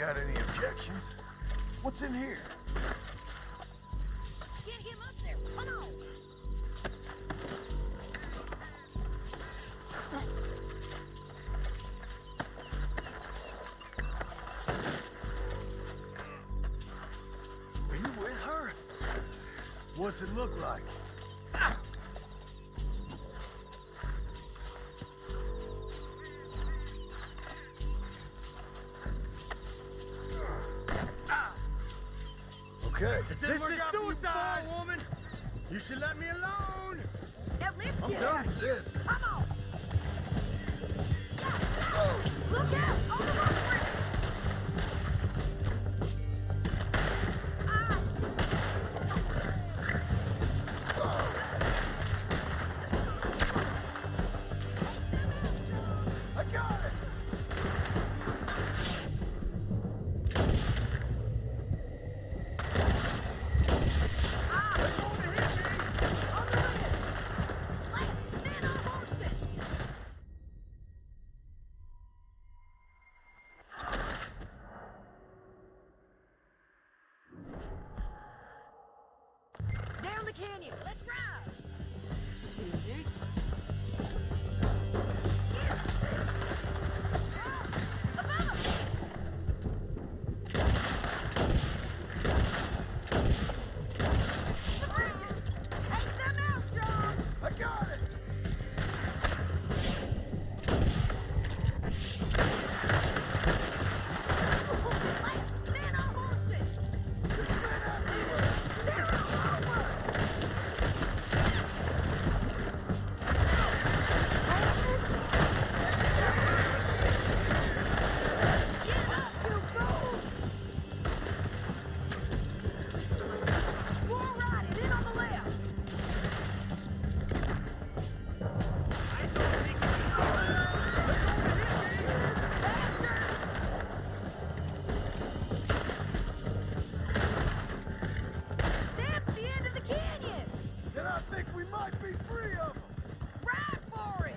got any objections. What's in here? Get him up there. Come on. Are you with her? What's it look like? Okay. This is suicide, woman. You should let me alone. Now lift I'm you. done with this. Come on. Look out! On the road! I got it! Men on horses! Down the canyon. Let's ride. Easy. The bridges. Take them out, John. I got it! Men on horses. There's men everywhere! They're all over. Get up, you fools! More riding in on the left. That's the end of the canyon. Then I think we might be free of them. Ride for it.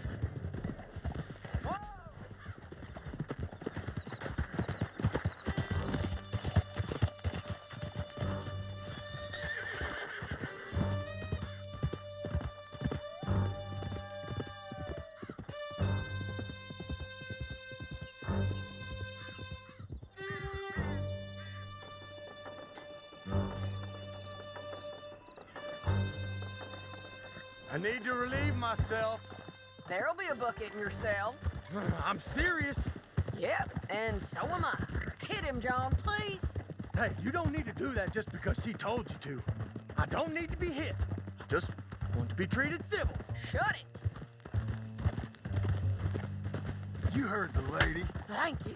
I need to relieve myself. There'll be a bucket in your cell. I'm serious. Yep, and so am I. Hit him, John, please. Hey, you don't need to do that just because she told you to. I don't need to be hit. I just want to be treated civil. Shut it. You heard the lady. Thank you.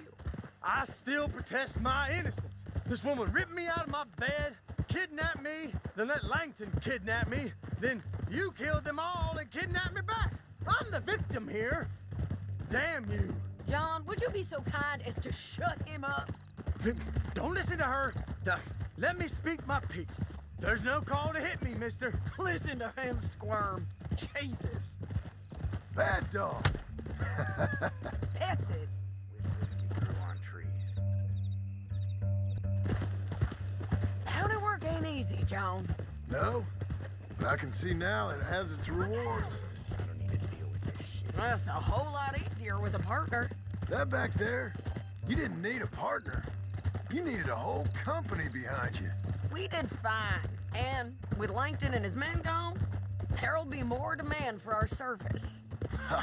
I still protest my innocence. This woman ripped me out of my bed, kidnapped me, then let Langton kidnap me, then you killed them all and kidnapped me back. I'm the victim here. Damn you. John, would you be so kind as to shut him up? Don't listen to her. Let me speak my piece. There's no call to hit me, mister. Listen to him squirm. Jesus. Bad dog. That's it. On trees. County work ain't easy, John. No, but I can see now it has its rewards. That's a whole lot easier with a partner. That back there, you didn't need a partner. You needed a whole company behind you. We did fine. And with Langton and his men gone, there'll be more demand for our service.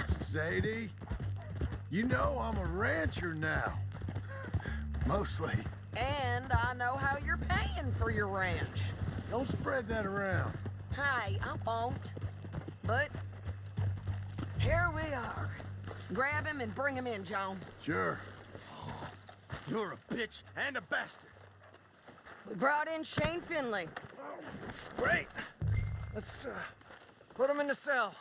Sadie, you know I'm a rancher now. Mostly. And I know how you're paying for your ranch. Don't spread that around. Hey, I won't. But here we are. Grab him and bring him in, John. Sure. You're a bitch and a bastard. We brought in Shane Finley. Great. Let's put him in the cell.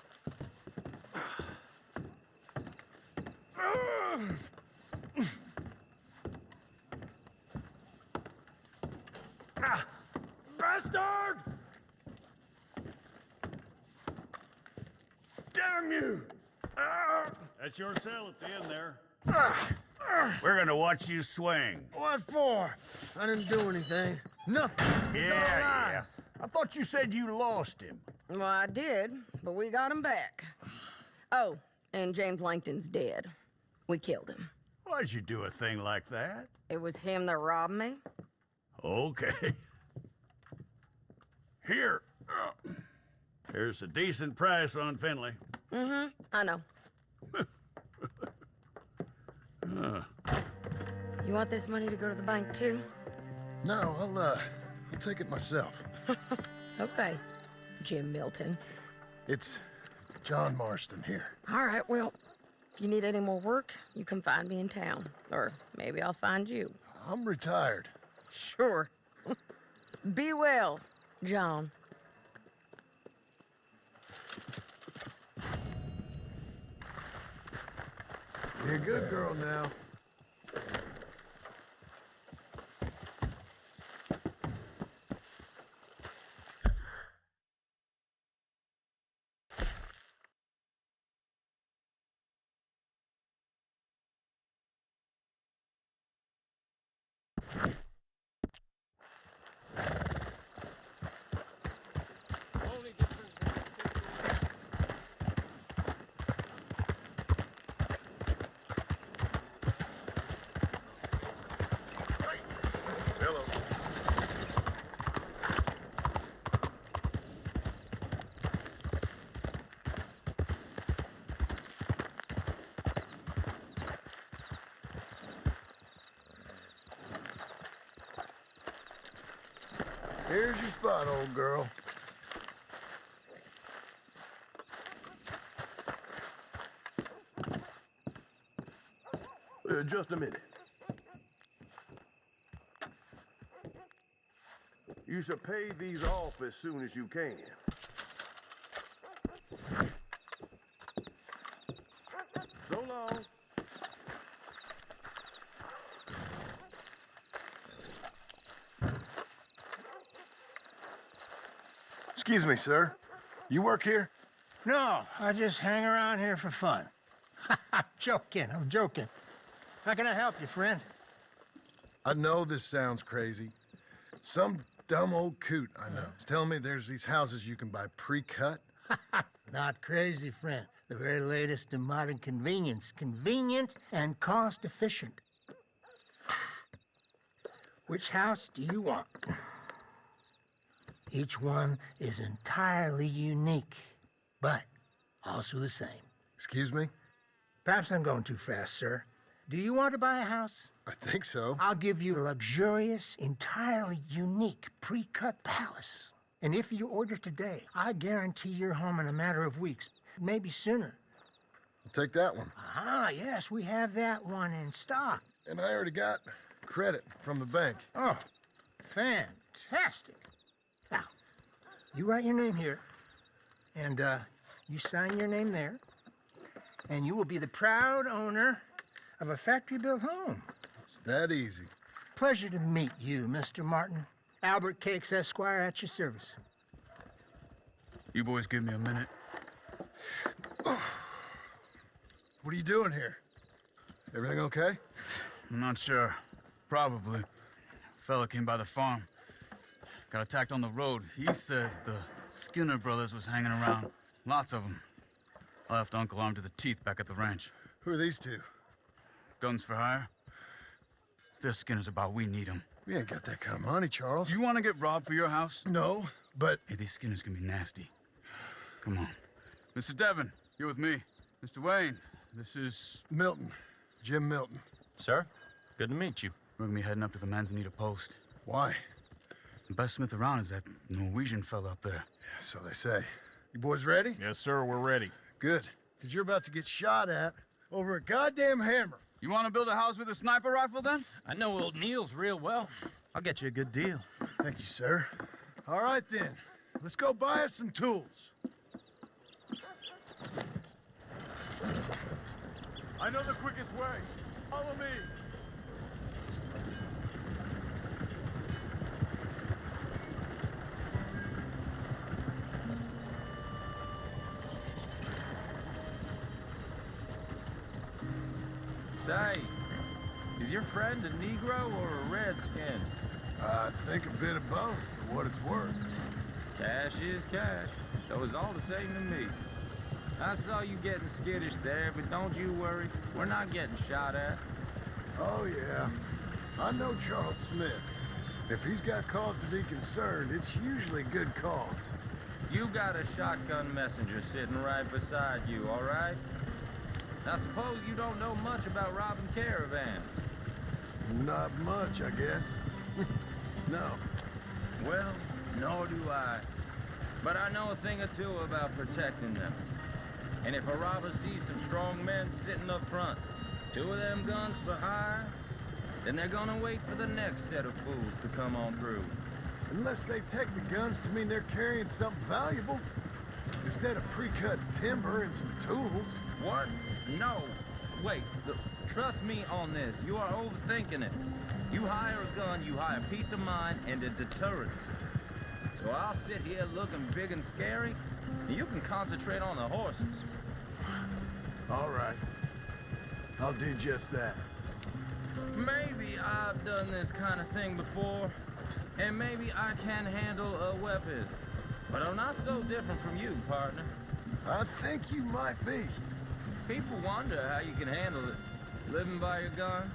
Bastard! Damn you! That's your cell at the end there. We're gonna watch you swing. What for? I didn't do anything. Nothing. It's all lies. I thought you said you lost him. Well, I did, but we got him back. Oh, and James Langton's dead. We killed him. Why'd you do a thing like that? It was him that robbed me. Okay. Here. Here's a decent price on Finley. Mm-hmm, I know. You want this money to go to the bank, too? No, I'll take it myself. Okay, Jim Milton. It's John Marston here. All right, well, if you need any more work, you can find me in town. Or maybe I'll find you. I'm retired. Sure. Be well, John. Be a good girl now. Here's your spot, old girl. Just a minute. You should pay these off as soon as you can. So long. Excuse me, sir. You work here? No, I just hang around here for fun. I'm joking. How can I help you, friend? I know this sounds crazy. Some dumb old coot I know is telling me there's these houses you can buy pre-cut. Not crazy, friend. The very latest in modern convenience. Convenient and cost-efficient. Which house do you want? Each one is entirely unique, but also the same. Excuse me? Perhaps I'm going too fast, sir. Do you want to buy a house? I think so. I'll give you a luxurious, entirely unique pre-cut palace. And if you order today, I guarantee you're home in a matter of weeks, maybe sooner. I'll take that one. Ah, yes, we have that one in stock. And I already got credit from the bank. Oh, fantastic. Now, you write your name here, and you sign your name there, and you will be the proud owner of a factory-built home. It's that easy. Pleasure to meet you, Mr. Martin. Albert Cakes, Esquire, at your service. You boys give me a minute. What are you doing here? Everything okay? I'm not sure. Probably. Fella came by the farm. Got attacked on the road. He said the Skinner brothers was hanging around. Lots of them. I left Uncle armed to the teeth back at the ranch. Who are these two? Guns for hire. If they're Skinner's about, we need them. We ain't got that kind of money, Charles. You want to get robbed for your house? No, but... Hey, these Skinners can be nasty. Come on. Mr. Devon, you're with me. Mr. Wayne, this is... Milton. Jim Milton. Sir, good to meet you. We're gonna be heading up to the Manzanita post. Why? The best smith around is that Norwegian fella up there. So they say. You boys ready? Yes, sir, we're ready. Good. Because you're about to get shot at over a goddamn hammer. You want to build a house with a sniper rifle, then? I know old Neil's real well. I'll get you a good deal. Thank you, sir. All right, then. Let's go buy us some tools. I know the quickest way. Follow me. Say, Is your friend a Negro or a Redskin? I think a bit of both, for what it's worth. Cash is cash. So it's all the same to me. I saw you getting skittish there, but don't you worry. We're not getting shot at. Oh, yeah. I know Charles Smith. If he's got cause to be concerned, it's usually good cause. You got a shotgun messenger sitting right beside you, all right? I suppose you don't know much about robbing caravans. Not much, I guess. No. Well, nor do I. But I know a thing or two about protecting them. And if a robber sees some strong men sitting up front, 2 of them guns for hire, then they're gonna wait for the next set of fools to come on through. Unless they take the guns to mean they're carrying something valuable. Instead of pre-cut timber and some tools. What? No. Wait, trust me on this. You are overthinking it. You hire a gun, you hire peace of mind and a deterrent. So I'll sit here looking big and scary, and you can concentrate on the horses. All right. I'll do just that. Maybe I've done this kind of thing before, and maybe I can handle a weapon. But I'm not so different from you, partner. I think you might be. People wonder how you can handle it, living by your gun.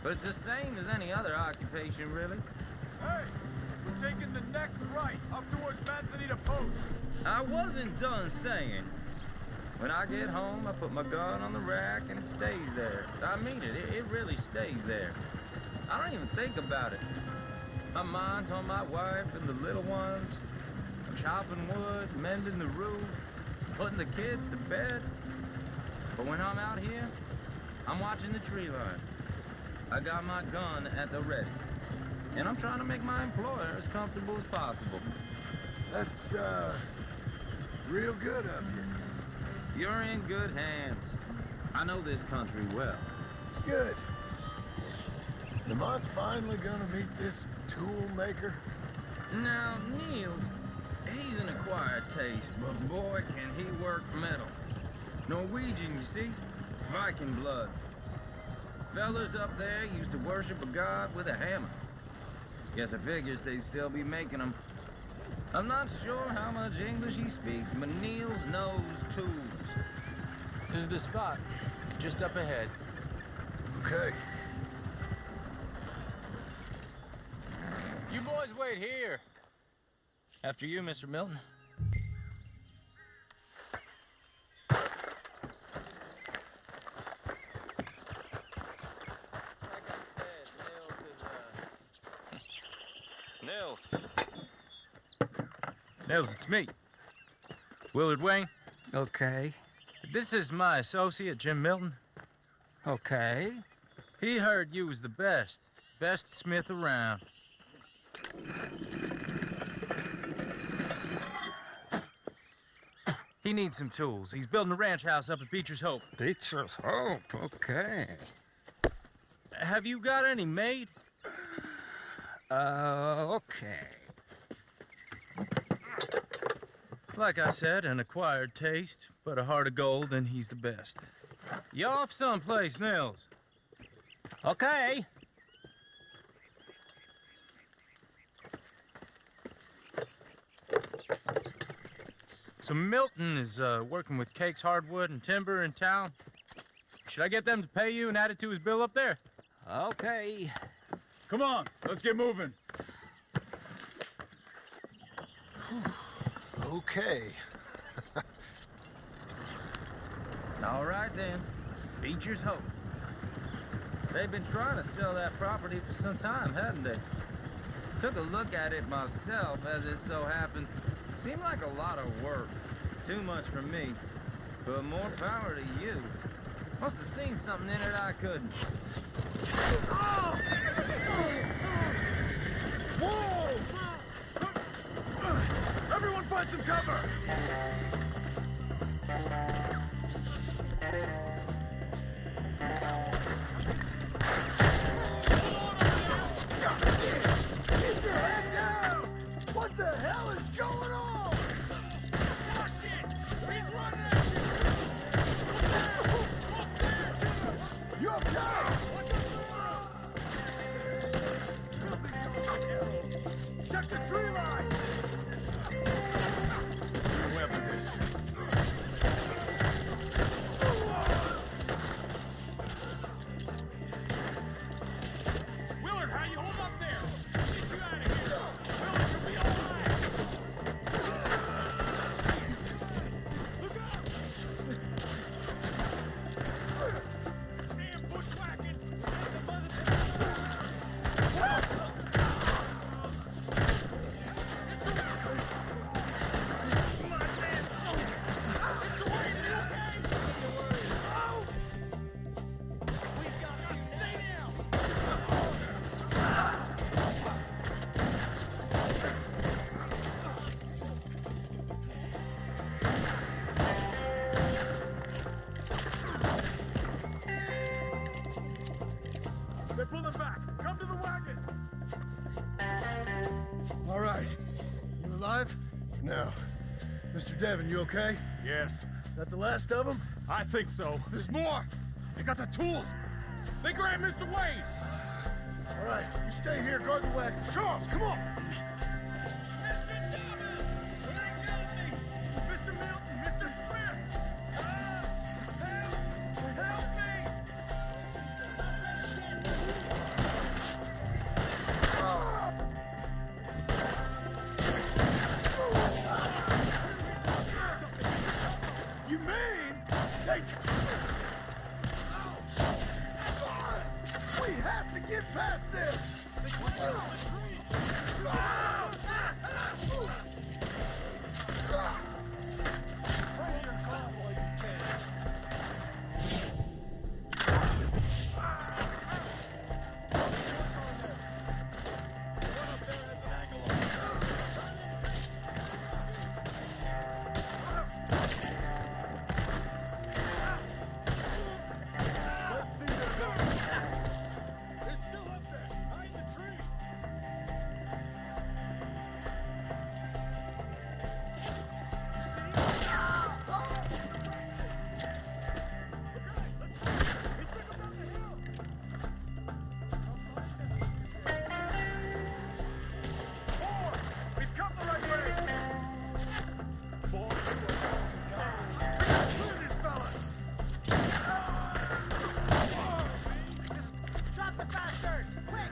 But it's the same as any other occupation, really. Hey, we're taking the next right, up towards Manzanita Post. I wasn't done saying. When I get home, I put my gun on the rack and it stays there. I mean it, it really stays there. I don't even think about it. My mind's on my wife and the little ones. I'm chopping wood, mending the roof, putting the kids to bed. But when I'm out here, I'm watching the tree line. I got my gun at the ready. And I'm trying to make my employer as comfortable as possible. That's, real good of you. You're in good hands. I know this country well. Good. Am I finally gonna meet this tool maker? Now, Niels, he's an acquired taste, but boy, can he work metal. Norwegian, you see? Viking blood. Fellas up there used to worship a god with a hammer. Guess I figures they'd still be making them. I'm not sure how much English he speaks, but Niels knows tools. This is the spot, just up ahead. Okay. You boys wait here. After you, Mr. Milton. Nils. Nils, it's me. Willard Wayne. Okay. This is my associate, Jim Milton. Okay. He heard you was the best. Best smith around. He needs some tools. He's building a ranch house up at Beecher's Hope. Beecher's Hope, okay. Have you got any made? Okay. Like I said, an acquired taste, but a heart of gold, and he's the best. You off someplace, Nils? Okay. So Milton is working with Cakes Hardwood and Timber in town. Should I get them to pay you and add it to his bill up there? Okay. Come on, let's get moving. Okay. All right then, Beecher's Hope. They've been trying to sell that property for some time, hadn't they? Took a look at it myself, as it so happens. Seemed like a lot of work. Too much for me. But more power to you. Must have seen something in it I couldn't. Oh! Whoa! Everyone find some cover! Keep your head down! What the hell is going on? Watch it! He's running at you! You okay? Mr. Devon, you okay? Yes. That the last of them? I think so. There's more. They got the tools. They grabbed Mr. Wade. All right, you stay here, guard the wagons. Charles, come on! Mr. Devon! Mr. Milton! Mr. Swift! Help me! You mean they... We have to get past this! They're still up there, behind the tree. He's come the right way. Clear these fellas. Drop the bastard! Quick!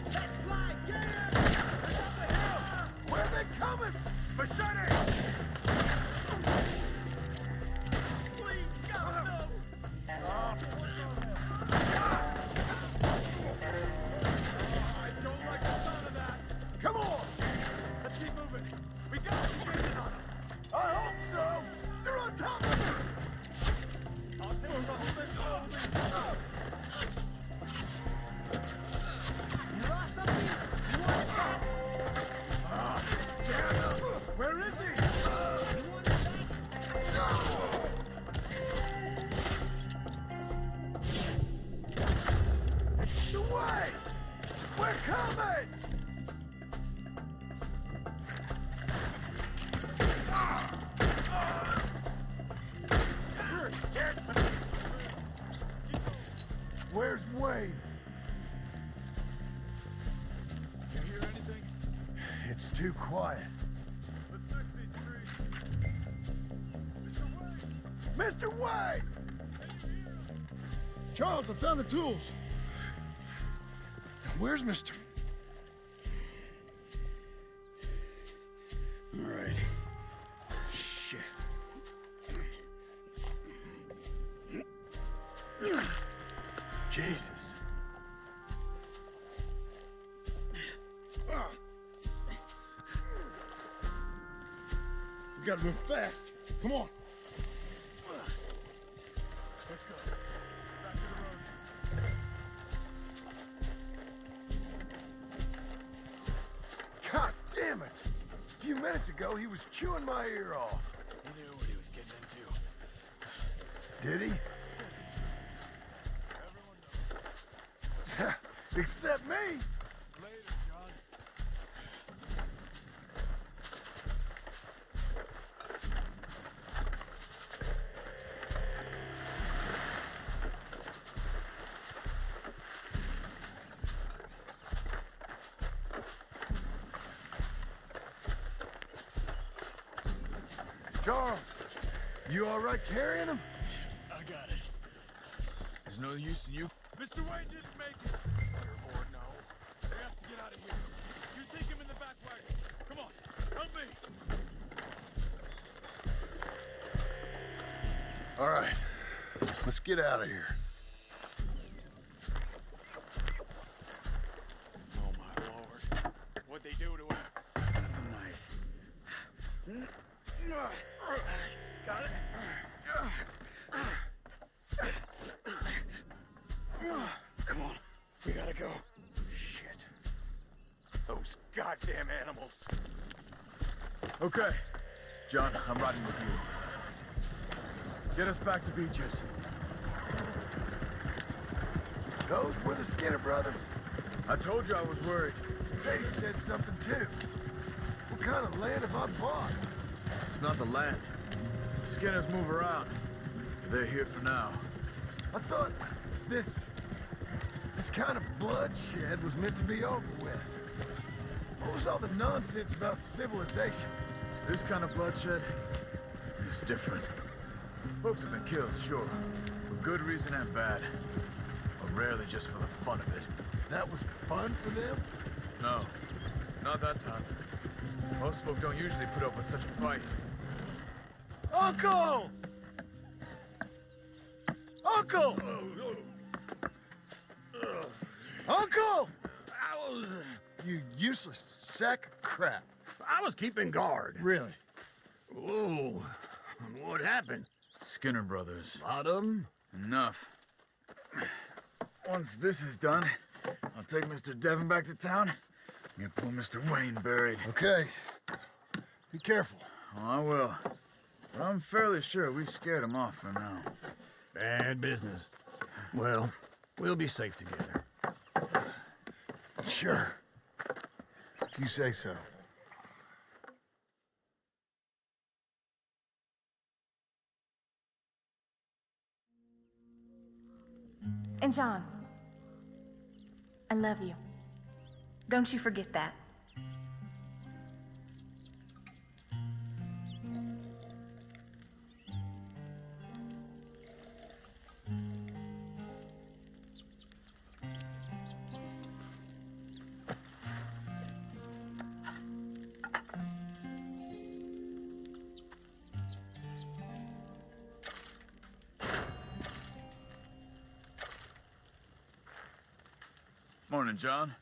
Let's fly! Get him! It's up the hill! Where are they coming? Machete! Please, God, no! I don't like the sound of that. Come on! Let's keep moving. We got to get in on them. I hope so! They're on top of us! I'll take the whole thing slowly. You lost something? You want it back? Damn him! Where is he? You want it back? The way! We're coming! Where's Wade? You hear anything? It's too quiet. Let's search these trees. Mr. Wade! Charles, I found the tools. Where's Mr. All right. Shit. Jesus. We gotta move fast. Come on. Let's go. Back to the road. God damn it! A few minutes ago, he was chewing my ear off. He knew what he was getting into. Did he? Except me. Later, John. Charles, you all right carrying him? I got it. There's no use in you. Mr. Wade didn't make it. Or no. We have to get out of here. You take him in the back wagon. Come on, help me. All right, let's get out of here. Oh, my Lord. What'd they do to him? Nothing nice. Got it? Come on. We gotta go. Shit. Those goddamn animals. Okay. John, I'm riding with you. Get us back to Beaches. Those were the Skinner brothers. I told you I was worried. Sadie said something too. What kind of land have I bought? It's not the land. The Skinners move around. They're here for now. I thought this kind of bloodshed was meant to be over with. What was all the nonsense about civilization? This kind of bloodshed is different. Folks have been killed, sure. For good reason and bad. But rarely just for the fun of it. That was fun for them? No, not that time. Most folk don't usually put up with such a fight. Uncle! Uncle! Uncle! You useless sack of crap. I was keeping guard. Really? Oh, what happened? Skinner brothers. Lot of 'em? Enough. Once this is done, I'll take Mr. Devon back to town and get poor Mr. Wayne buried. Okay. Be careful. Oh, I will. But I'm fairly sure we scared him off for now. Bad business. Well, we'll be safe together. Sure. If you say so. And John, I love you. Don't you forget that. Morning, John.